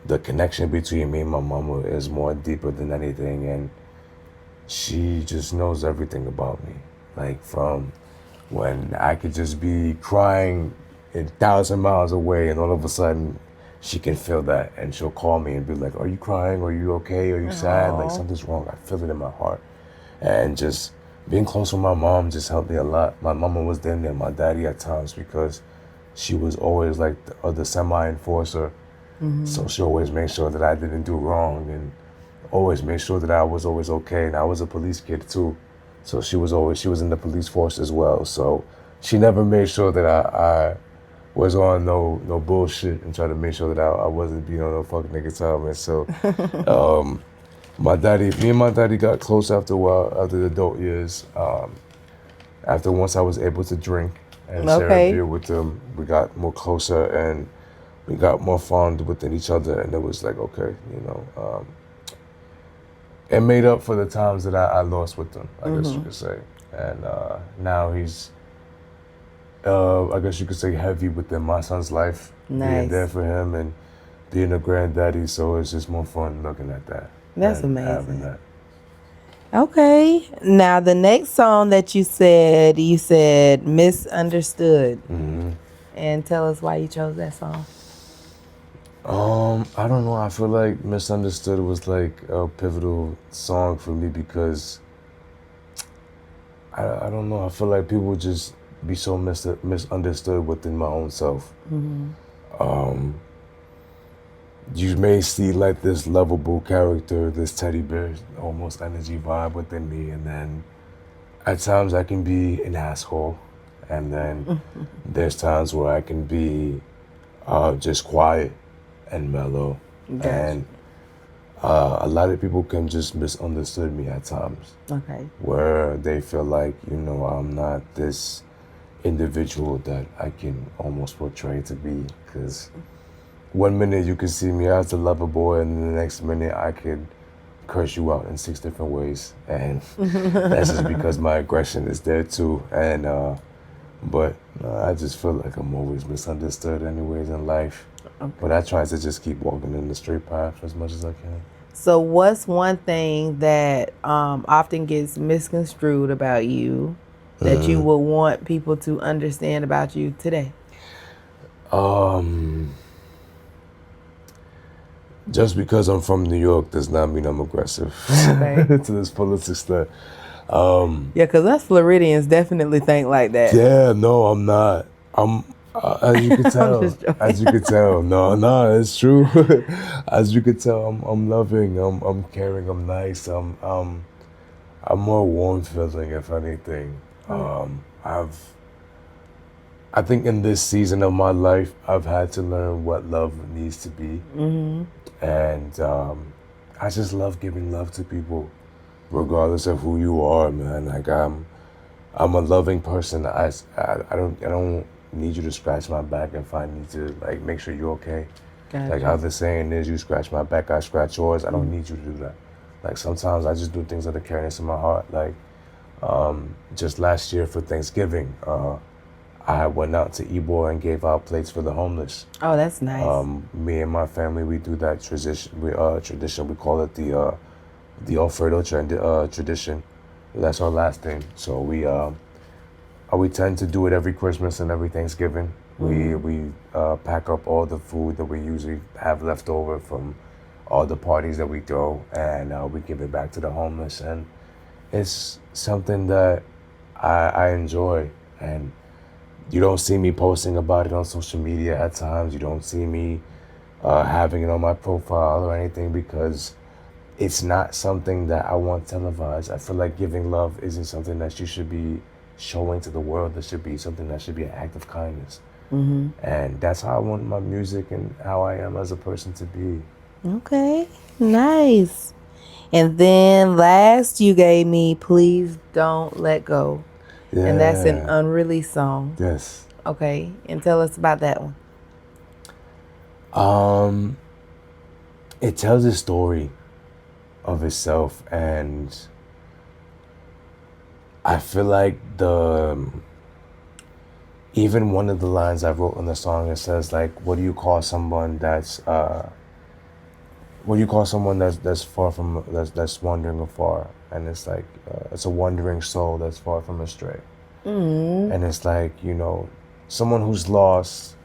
the connection between me and my mama is more deeper than anything, and she just knows everything about me. Like from when I could just be crying 1,000 miles away, and all of a sudden she can feel that, and she'll call me and be like, "Are you crying? Are you okay? Are you sad? Like something's wrong." I feel it in my heart, and just being close with my mom just helped me a lot. My mama was there and my daddy at times because she was always like the semi-enforcer. So she always made sure that I didn't do wrong and always made sure that I was always okay. And I was a police kid too. So she was in the police force as well. So she never made sure that I was on no bullshit and tried to make sure that I wasn't being on no fucking nigga time. And so me and my daddy got close after a while, after the adult years. After once I was able to drink and share a beer with him, we got more closer and we got more fond within each other, and it was like, okay, it made up for the times that I lost with him, I guess you could say. And now he's, I guess you could say, heavy within my son's life, being there for him and being a granddaddy. So it's just more fun looking at that. That's and amazing. having that. Okay. Now the next song that you said Misunderstood. And tell us why you chose that song. I don't know. I feel like Misunderstood was like a pivotal song for me because I don't know. I feel like people just be so misunderstood within my own self. You may see like this lovable character, this teddy bear, almost energy vibe within me, and then at times I can be an asshole, and then there's times where I can be just quiet and mellow. Gotcha. And a lot of people can just misunderstood me at times. Okay. Where they feel like, I'm not this individual that I can almost portray to be. Because one minute you can see me as a lover boy, and the next minute I could curse you out in 6 different ways. And that's just because my aggression is there too. And but I just feel like I'm always misunderstood anyways in life. Okay. But I try to just keep walking in the straight path as much as I can. So what's one thing that often gets misconstrued about you that you would want people to understand about you today? Just because I'm from New York does not mean I'm aggressive to this fullest extent. Yeah, because us Floridians definitely think like that. Yeah, no, I'm not. As you could tell. As you could tell. No, it's true. As you could tell, I'm loving. I'm caring. I'm nice. I'm more warm feeling, if anything. I think in this season of my life, I've had to learn what love needs to be. And I just love giving love to people, regardless of who you are, man. Like I'm a loving person. I don't need you to scratch my back if I need to like make sure you're okay. Gotcha. Like how the saying is, you scratch my back, I scratch yours. I don't need you to do that. Like sometimes I just do things out of caringness in my heart. Like just last year for Thanksgiving, I went out to Ybor and gave out plates for the homeless. Oh, that's nice. Me and my family, we do that tradition. We call it the Alfredo tradition. That's our last thing. So we tend to do it every Christmas and every Thanksgiving. We pack up all the food that we usually have left over from all the parties that we throw, and we give it back to the homeless. And it's something that I enjoy. And you don't see me posting about it on social media at times. You don't see me having it on my profile or anything because it's not something that I want televised. I feel like giving love isn't something that you should be showing to the world. That should be something that should be an act of kindness. And that's how I want my music and how I am as a person to be. Okay, nice. And then last you gave me Please Don't Let Go. Yeah. And that's an unreleased song. Yes. Okay, and tell us about that one. It tells a story of itself, and I feel like even one of the lines I wrote in the song, it says like, what do you call someone that's far from that's wandering afar, and it's like it's a wandering soul that's far from astray. And it's like, someone who's lost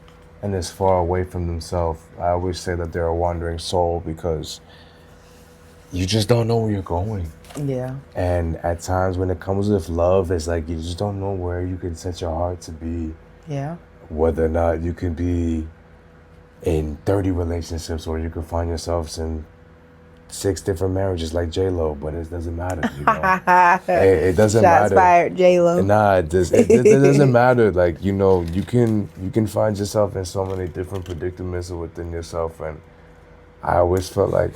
and is far away from themselves. I always say that they're a wandering soul because you just don't know where you're going. Yeah. And at times when it comes with love, it's like you just don't know where you can set your heart to be. Yeah. Whether or not you can be in 30 relationships, or you can find yourselves in 6 different marriages like J-Lo, but it doesn't matter, it doesn't Shots matter. fired, J-Lo. Nah, it doesn't matter. Like, you can find yourself in so many different predicaments within yourself, and I always felt like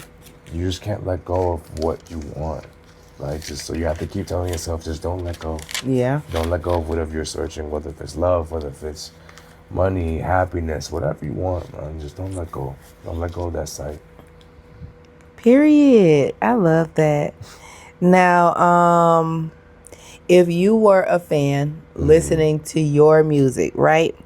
you just can't let go of what you want. Like, just so you have to keep telling yourself, just don't let go. Yeah. Don't let go of whatever you're searching, whether if it's love, whether if it's money, happiness, whatever you want, man. Just don't let go. Don't let go of that sight. Period. I love that. Now, if you were a fan listening to your music, right?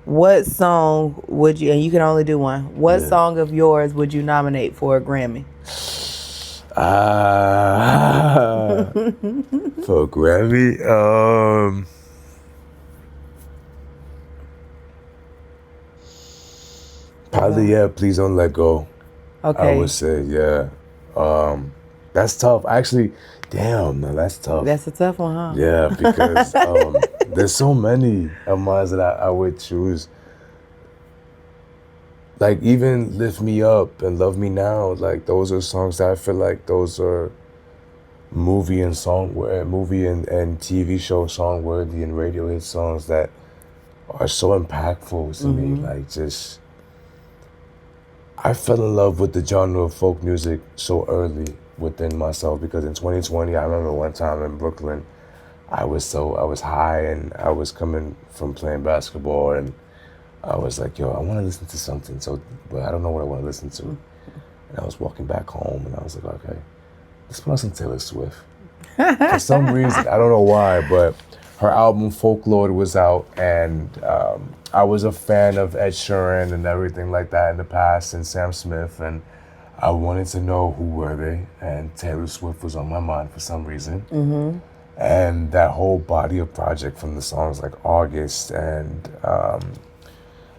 What song would you, and you can only do one, what song of yours would you nominate for a Grammy? For a Grammy, probably, Please Don't Let Go. Okay. I would say, yeah. That's tough. Actually, damn, no, that's tough. That's a tough one, huh? Yeah, because there's so many of mine that I would choose. Like, even Lift Me Up and Love Me Now, like, those are songs that I feel like those are movie and TV show song worthy and radio hit songs that are so impactful to me. Like, just, I fell in love with the genre of folk music so early within myself, because in 2020, I remember one time in Brooklyn, I was high, and I was coming from playing basketball, and I was like, yo, I want to listen to something, but I don't know what I want to listen to. And I was walking back home, and I was like, okay, let's put on some Taylor Swift. For some reason, I don't know why, but her album Folklore was out, and I was a fan of Ed Sheeran and everything like that in the past, and Sam Smith, and I wanted to know who were they, and Taylor Swift was on my mind for some reason. And that whole body of project, from the songs like August and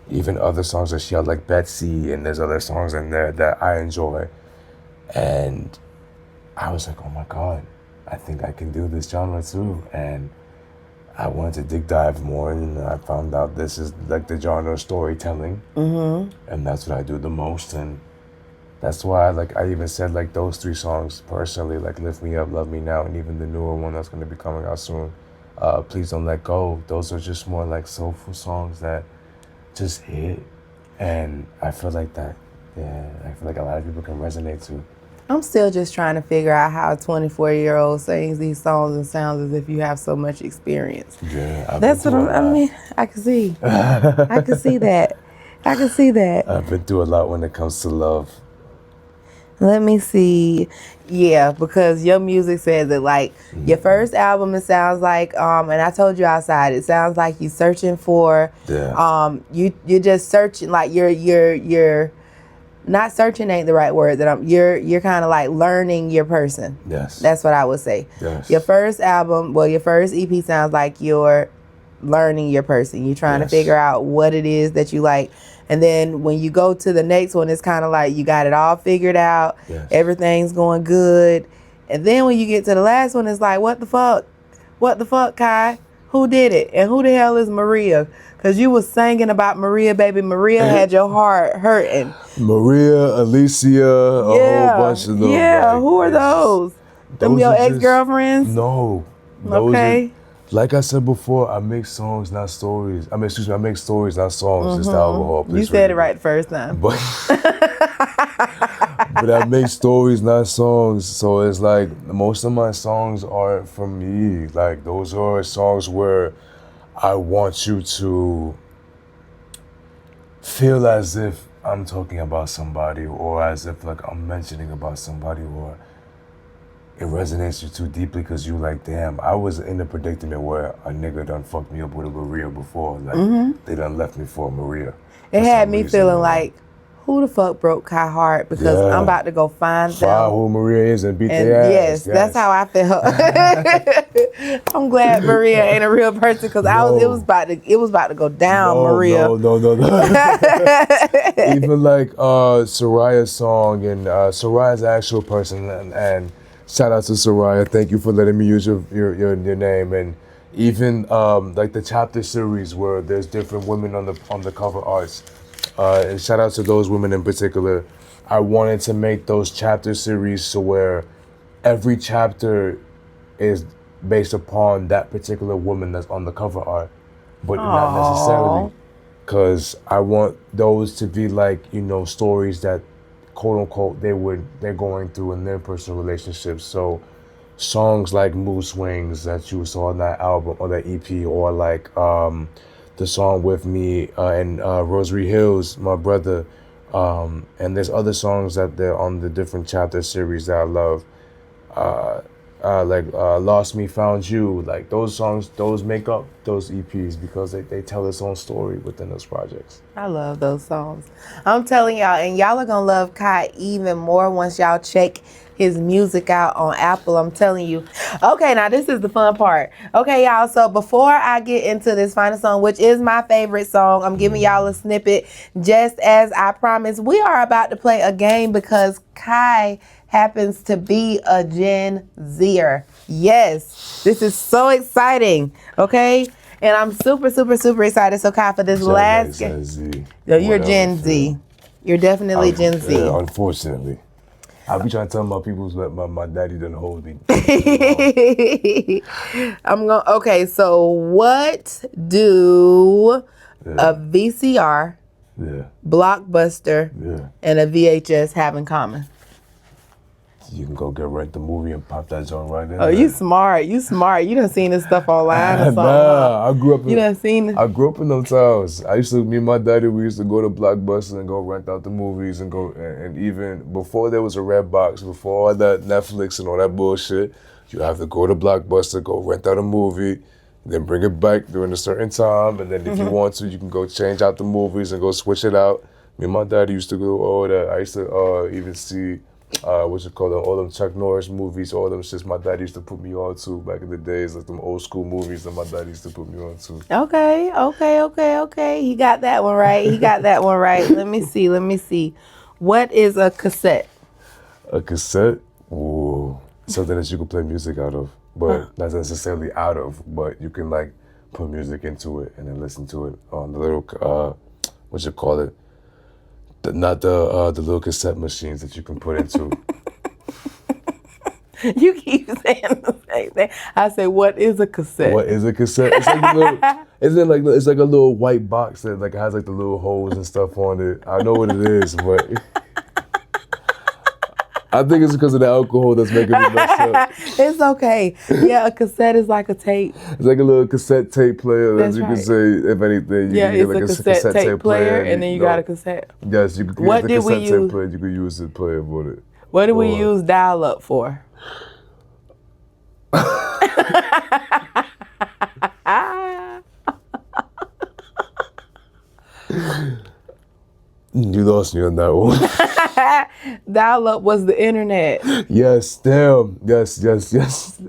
even other songs that she had, like Betsy, and there's other songs in there that I enjoy. And I was like, oh my God, I think I can do this genre too. And I wanted to dig dive more, and I found out this is like the genre of storytelling. And that's what I do the most. And that's why I even said like those 3 songs personally, like Lift Me Up, Love Me Now, and even the newer one that's going to be coming out soon, Please Don't Let Go. Those are just more like soulful songs that just hit. And I feel like that, I feel like a lot of people can resonate to. I'm still just trying to figure out how a 24-year-old sings these songs and sounds as if you have so much experience. Yeah, that's what I mean. I can see. I can see that. I can see that. I've been through a lot when it comes to love. Let me see. Yeah, because your music says it, like your first album, it sounds like, and I told you outside, it sounds like you searching for, you're just searching, like you're not searching ain't the right word, you're kind of like learning your person. Yes. That's what I would say. Yes. Your first album, your first EP sounds like you're learning your person. You're trying to figure out what it is that you like. And then when you go to the next one, it's kind of like you got it all figured out. Yes. Everything's going good. And then when you get to the last one, it's like, what the fuck? What the fuck, Kai? Who did it? And who the hell is Maria? Because you was singing about Maria, baby. Maria had your heart hurting. Maria, Alicia, a whole bunch of them. Yeah, like, who are those? Them your ex-girlfriends? No. Okay. Like I said before, I make songs, not stories. I make stories, not songs. Just alcohol. You said it right the first time. But I make stories, not songs. So it's like most of my songs are for me. Like those are songs where I want you to feel as if I'm talking about somebody, or as if like I'm mentioning about somebody, or it resonates you too deeply because you like, damn, I was in a predicament where a nigga done fucked me up with a Maria before. Like, they done left me for a Maria. It for had some me reason, feeling or- like, who the fuck broke Kai heart? Because Yeah. I'm about to go find Find them. who Maria is and beat And their yes, ass. that's how I felt. I'm glad Maria ain't a real person because it was about to go down, Maria. No. Even like Soraya's song and Soraya's actual person, and shout out to Soraya. Thank you for letting me use your name. And even like the chapter series where there's different women on the cover arts. And shout out to those women in particular. I wanted to make those chapter series so where every chapter is based upon that particular woman that's on the cover art, but not necessarily, because I want those to be like, stories that, quote unquote, they're going through in their personal relationships. So songs like Mood Swings that you saw on that album or that EP, or like the song with me and Rosary Hills, my brother, and there's other songs that they're on the different chapter series that I love, like Lost Me, Found You. Like those songs, those make up those EPs because they tell its own story within those projects. I love those songs. I'm telling y'all, and y'all are gonna love Kai even more once y'all check his music out on Apple. I'm telling you. Okay, now this is the fun part. Okay, y'all, so before I get into this final song, which is my favorite song, I'm giving y'all a snippet. Just as I promised, we are about to play a game because Kai happens to be a Gen Zer. Yes, this is so exciting, okay? And I'm super, super, super excited. So Kai, for this last game. Gen Z. No, you're Whatever, Gen fam. Z. You're definitely Gen Z. Yeah, unfortunately. I be trying to tell my people that my daddy didn't hold me. Okay, so what do a VCR, Blockbuster, and a VHS have in common? You can go rent the movie and pop that joint right in. Oh, you smart. You done seen this stuff online or something. Nah, I grew up. You done seen it? I grew up in those towns. Me and my daddy, we used to go to Blockbuster and go rent out the movies and go. And even before there was a red box, before all that Netflix and all that bullshit, you have to go to Blockbuster, go rent out a movie, then bring it back during a certain time, and then if you want to, you can go change out the movies and go switch it out. Me and my daddy used to do all that. I used to even see. All them Chuck Norris movies, all them shits my dad used to put me on to back in the days, like them old school movies that my dad used to put me on to. Okay. He got that one right. Let me see. What is a cassette? A cassette? Ooh. Something that you can play music out of, but not necessarily out of, but you can like put music into it and then listen to it on the little, not the little cassette machines that you can put into. You keep saying the same thing. I say, what is a cassette? What is a cassette? It's like a little, it's like a little white box that like has like the little holes and stuff on it. I know what it is, but I think it's because of the alcohol that's making me mess up. It's okay. Yeah, a cassette is like a tape. It's like a little cassette tape player, That's as you right. can say, if anything. Yeah, you it's can a get cassette tape player, and then you got a cassette. Yes, you can What use the did we cassette tape use? player. You can use it, play it with it. What do we use dial-up for? You lost me on that one. Dial-up was the internet. Yes, damn. Yes.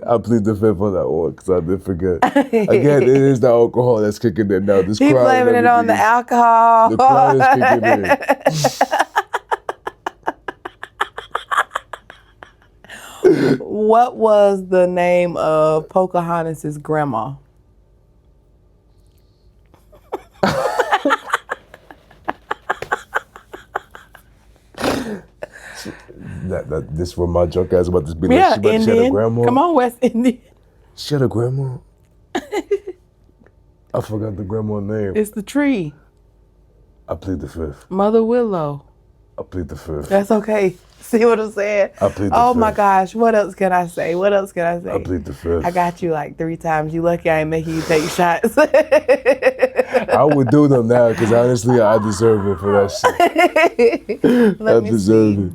I plead the fifth on that one because I did forget. Again, it is the alcohol that's kicking in now. This He crowd blaming it on the alcohol. The crowd is kicking in. What was the name of Pocahontas' grandma? This where my drunk ass about to be Yeah, like, she had a Indian. grandma. Come on, West Indian. She had a grandma. I forgot the grandma's name. It's the tree. I plead the fifth. Mother Willow. I plead the fifth. That's okay. See what I'm saying? I plead the Oh my fifth. gosh, what else can I say? What else can I say? I plead the fifth. I got you like 3 times. You lucky I ain't making you take shots. I would do them now because honestly, I deserve it for that shit. Let I me deserve see. it.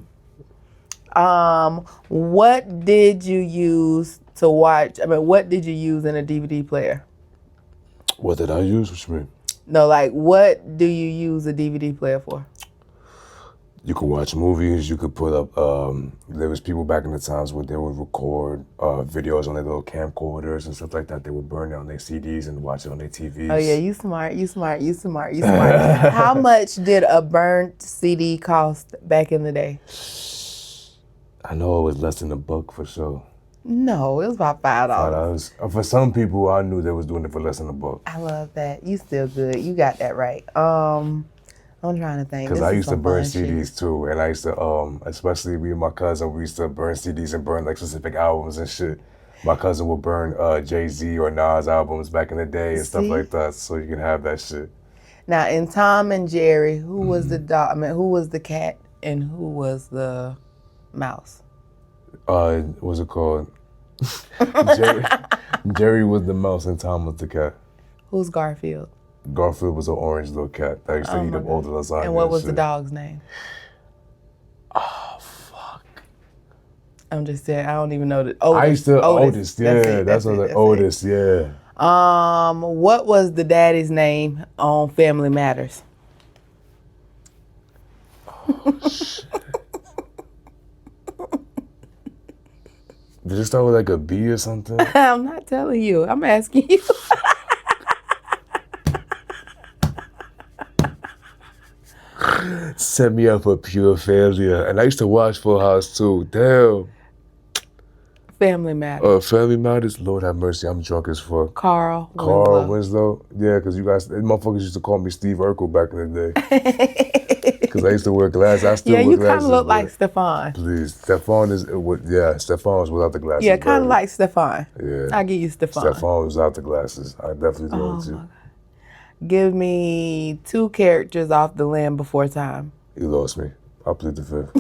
What did you use to watch? I mean, what did you use in a DVD player? What did I use? What you mean? No, like, what do you use a DVD player for? You could watch movies. You could put up. There was people back in the times where they would record videos on their little camcorders and stuff like that. They would burn down their CDs and watch it on their TVs. Oh yeah, you smart. How much did a burnt CD cost back in the day? I know it was less than $1 for sure. No, it was about $5. For some people, I knew they was doing it for less than $1. I love that. You still good. You got that right. I'm trying to think. Because This I is used to some burn fun shit. CDs too, and I used to, especially me and my cousin, we used to burn CDs and burn like specific albums and shit. My cousin would burn Jay-Z or Nas albums back in the day and stuff See? like that, so you can have that shit. Now, in Tom and Jerry, who was the dog? I mean, who was the cat and who was the mouse? What's it called? Jerry was the mouse and Tom was the cat. Who's Garfield? Garfield was an orange little cat that used to eat up all the lasagna. And what was the shit. dog's name? Oh, fuck. I'm just saying, I don't even know the Otis. I used to, Otis, yeah, that's what it. Otis, yeah. What was the daddy's name on Family Matters? Did it start with like a B or something? I'm not telling you. I'm asking you. Set me up for pure failure. And I used to watch Full House too. Damn. Family Matters. Family Matters, Lord have mercy, I'm drunk as fuck. Carl Winslow. Yeah, because you guys, motherfuckers used to call me Steve Urkel back in the day. Because I used to wear glasses. I still Yeah, wear you glasses. kind of look but like Stefan. Please, Stefan is, Stefan was without the glasses. Yeah, kind of baby. like Stefan. Yeah. I'll give you Stefan. Stefan was without the glasses. I definitely do it too. Give me 2 characters off The Land Before Time. You lost me. I plead the fifth.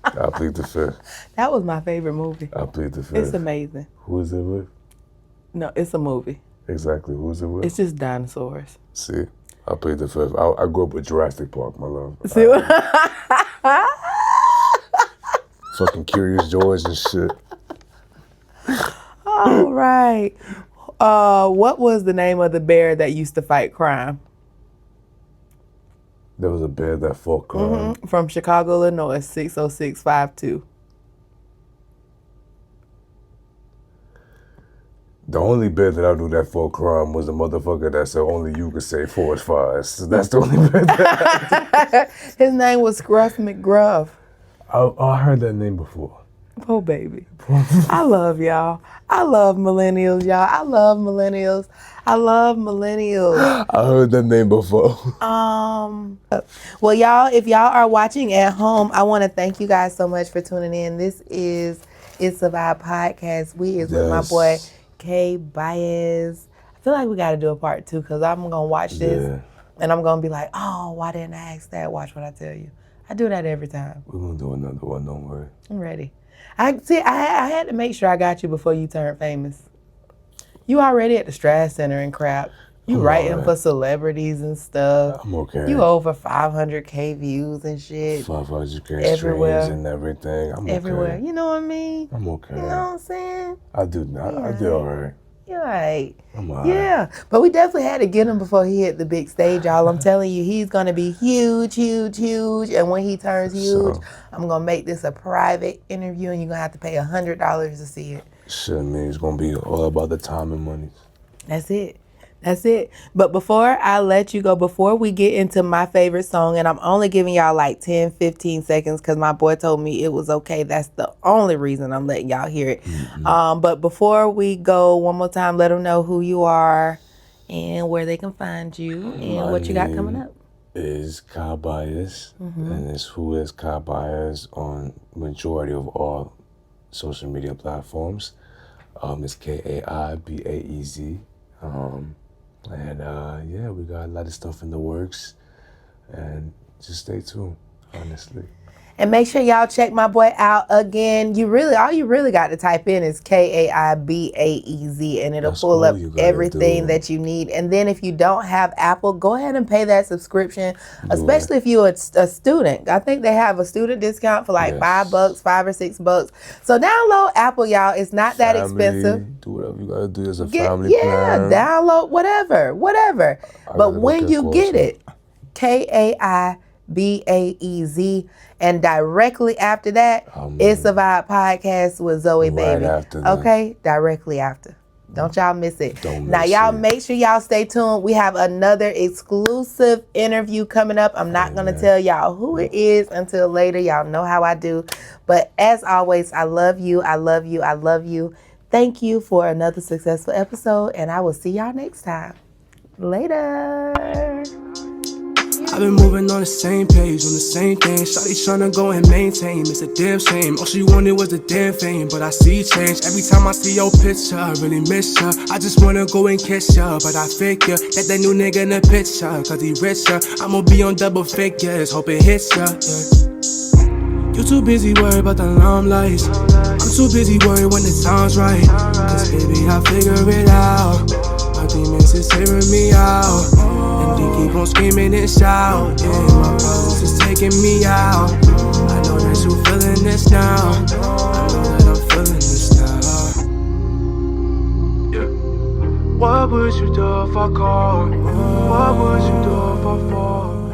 I plead the fifth. That was my favorite movie. I plead the fifth. It's amazing. Who is it with? No, it's a movie. Exactly. Who is it with? It's just dinosaurs. See, I played the fifth. I grew up with Jurassic Park, my love. See what? Fucking Curious George and shit. All right. What was the name of the bear that used to fight crime? There was a bear that fought crime. From Chicago, Illinois, 60652. The only bear that I knew that fought crime was the motherfucker that said only you could say forward fires. So that's the only bear that His name was Scruff McGruff. I heard that name before. Oh, baby. I love y'all. I love millennials, y'all. I love millennials. I heard that name before. Well, y'all, if y'all are watching at home, I want to thank you guys so much for tuning in. This is It's a Vibe podcast. We is with my boy, K Baez. I feel like we got to do a part 2 because I'm going to watch this and I'm going to be like, oh, why didn't I ask that? Watch what I tell you. I do that every time. We're going to do another one, don't worry. I'm ready. I had to make sure I got you before you turned famous. You already at the Strat Center and crap. You writing for celebrities and stuff. I'm okay. You over 500K views and shit. 500K everywhere streams and everything. I'm everywhere. okay. You know what I mean? I'm okay. You know what I'm saying? I did all right. You're right. I'm all right. Yeah, but we definitely had to get him before he hit the big stage, y'all. I'm telling you, he's gonna be huge. And when he turns huge, I'm gonna make this a private interview, and you're gonna have to pay $100 to see it. Shit, man, it's gonna be all about the time and money. That's it. But before I let you go, before we get into my favorite song, and I'm only giving y'all like 10, 15 seconds because my boy told me it was okay. That's the only reason I'm letting y'all hear it. But before we go, one more time, let them know who you are and where they can find you and what you got coming up. Is Kai Baez, and it's who is Kai Baez on majority of all social media platforms. It's KAIBAEZ. And we got a lot of stuff in the works, and just stay tuned, honestly. And make sure y'all check my boy out again. All you really got to type in is KAIBAEZ, and it'll That's pull all up you gotta everything do. that you need. And then if you don't have Apple, go ahead and pay that subscription, especially if you're a student. I think they have a student discount for like $5, $5 or $6. So download Apple, y'all. It's not that expensive. Do whatever you gotta do. There's a Get, family plan. download whatever. But when you get it, KAIBAEZ, and directly after that, It's a Vibe podcast with Zoe, Right baby. after that. Okay, directly after. Don't y'all miss it. Now, miss y'all it. make sure y'all stay tuned. We have another exclusive interview coming up. I'm not going to tell y'all who it is until later. Y'all know how I do. But as always, I love you. I love you. I love you. Thank you for another successful episode, and I will see y'all next time. Later. I've been moving on the same page, on the same thing. Shawty tryna go and maintain, it's a damn shame. All she wanted was the damn fame, but I see change. Every time I see your picture, I really miss ya. I just wanna go and kiss ya, but I figure that new nigga in the picture, cause he richer. I'ma be on double figures, hope it hits ya, yeah. You too busy worried about the limelight. I'm too busy worried when the time's right. Cause baby, I figure it out. My demons is tearing me out. And they keep on screaming and shout. Yeah, my problems is taking me out. I know that you feeling this now. I know that I'm feeling this now. Yeah. What would you do if I called? What would you do if I fall?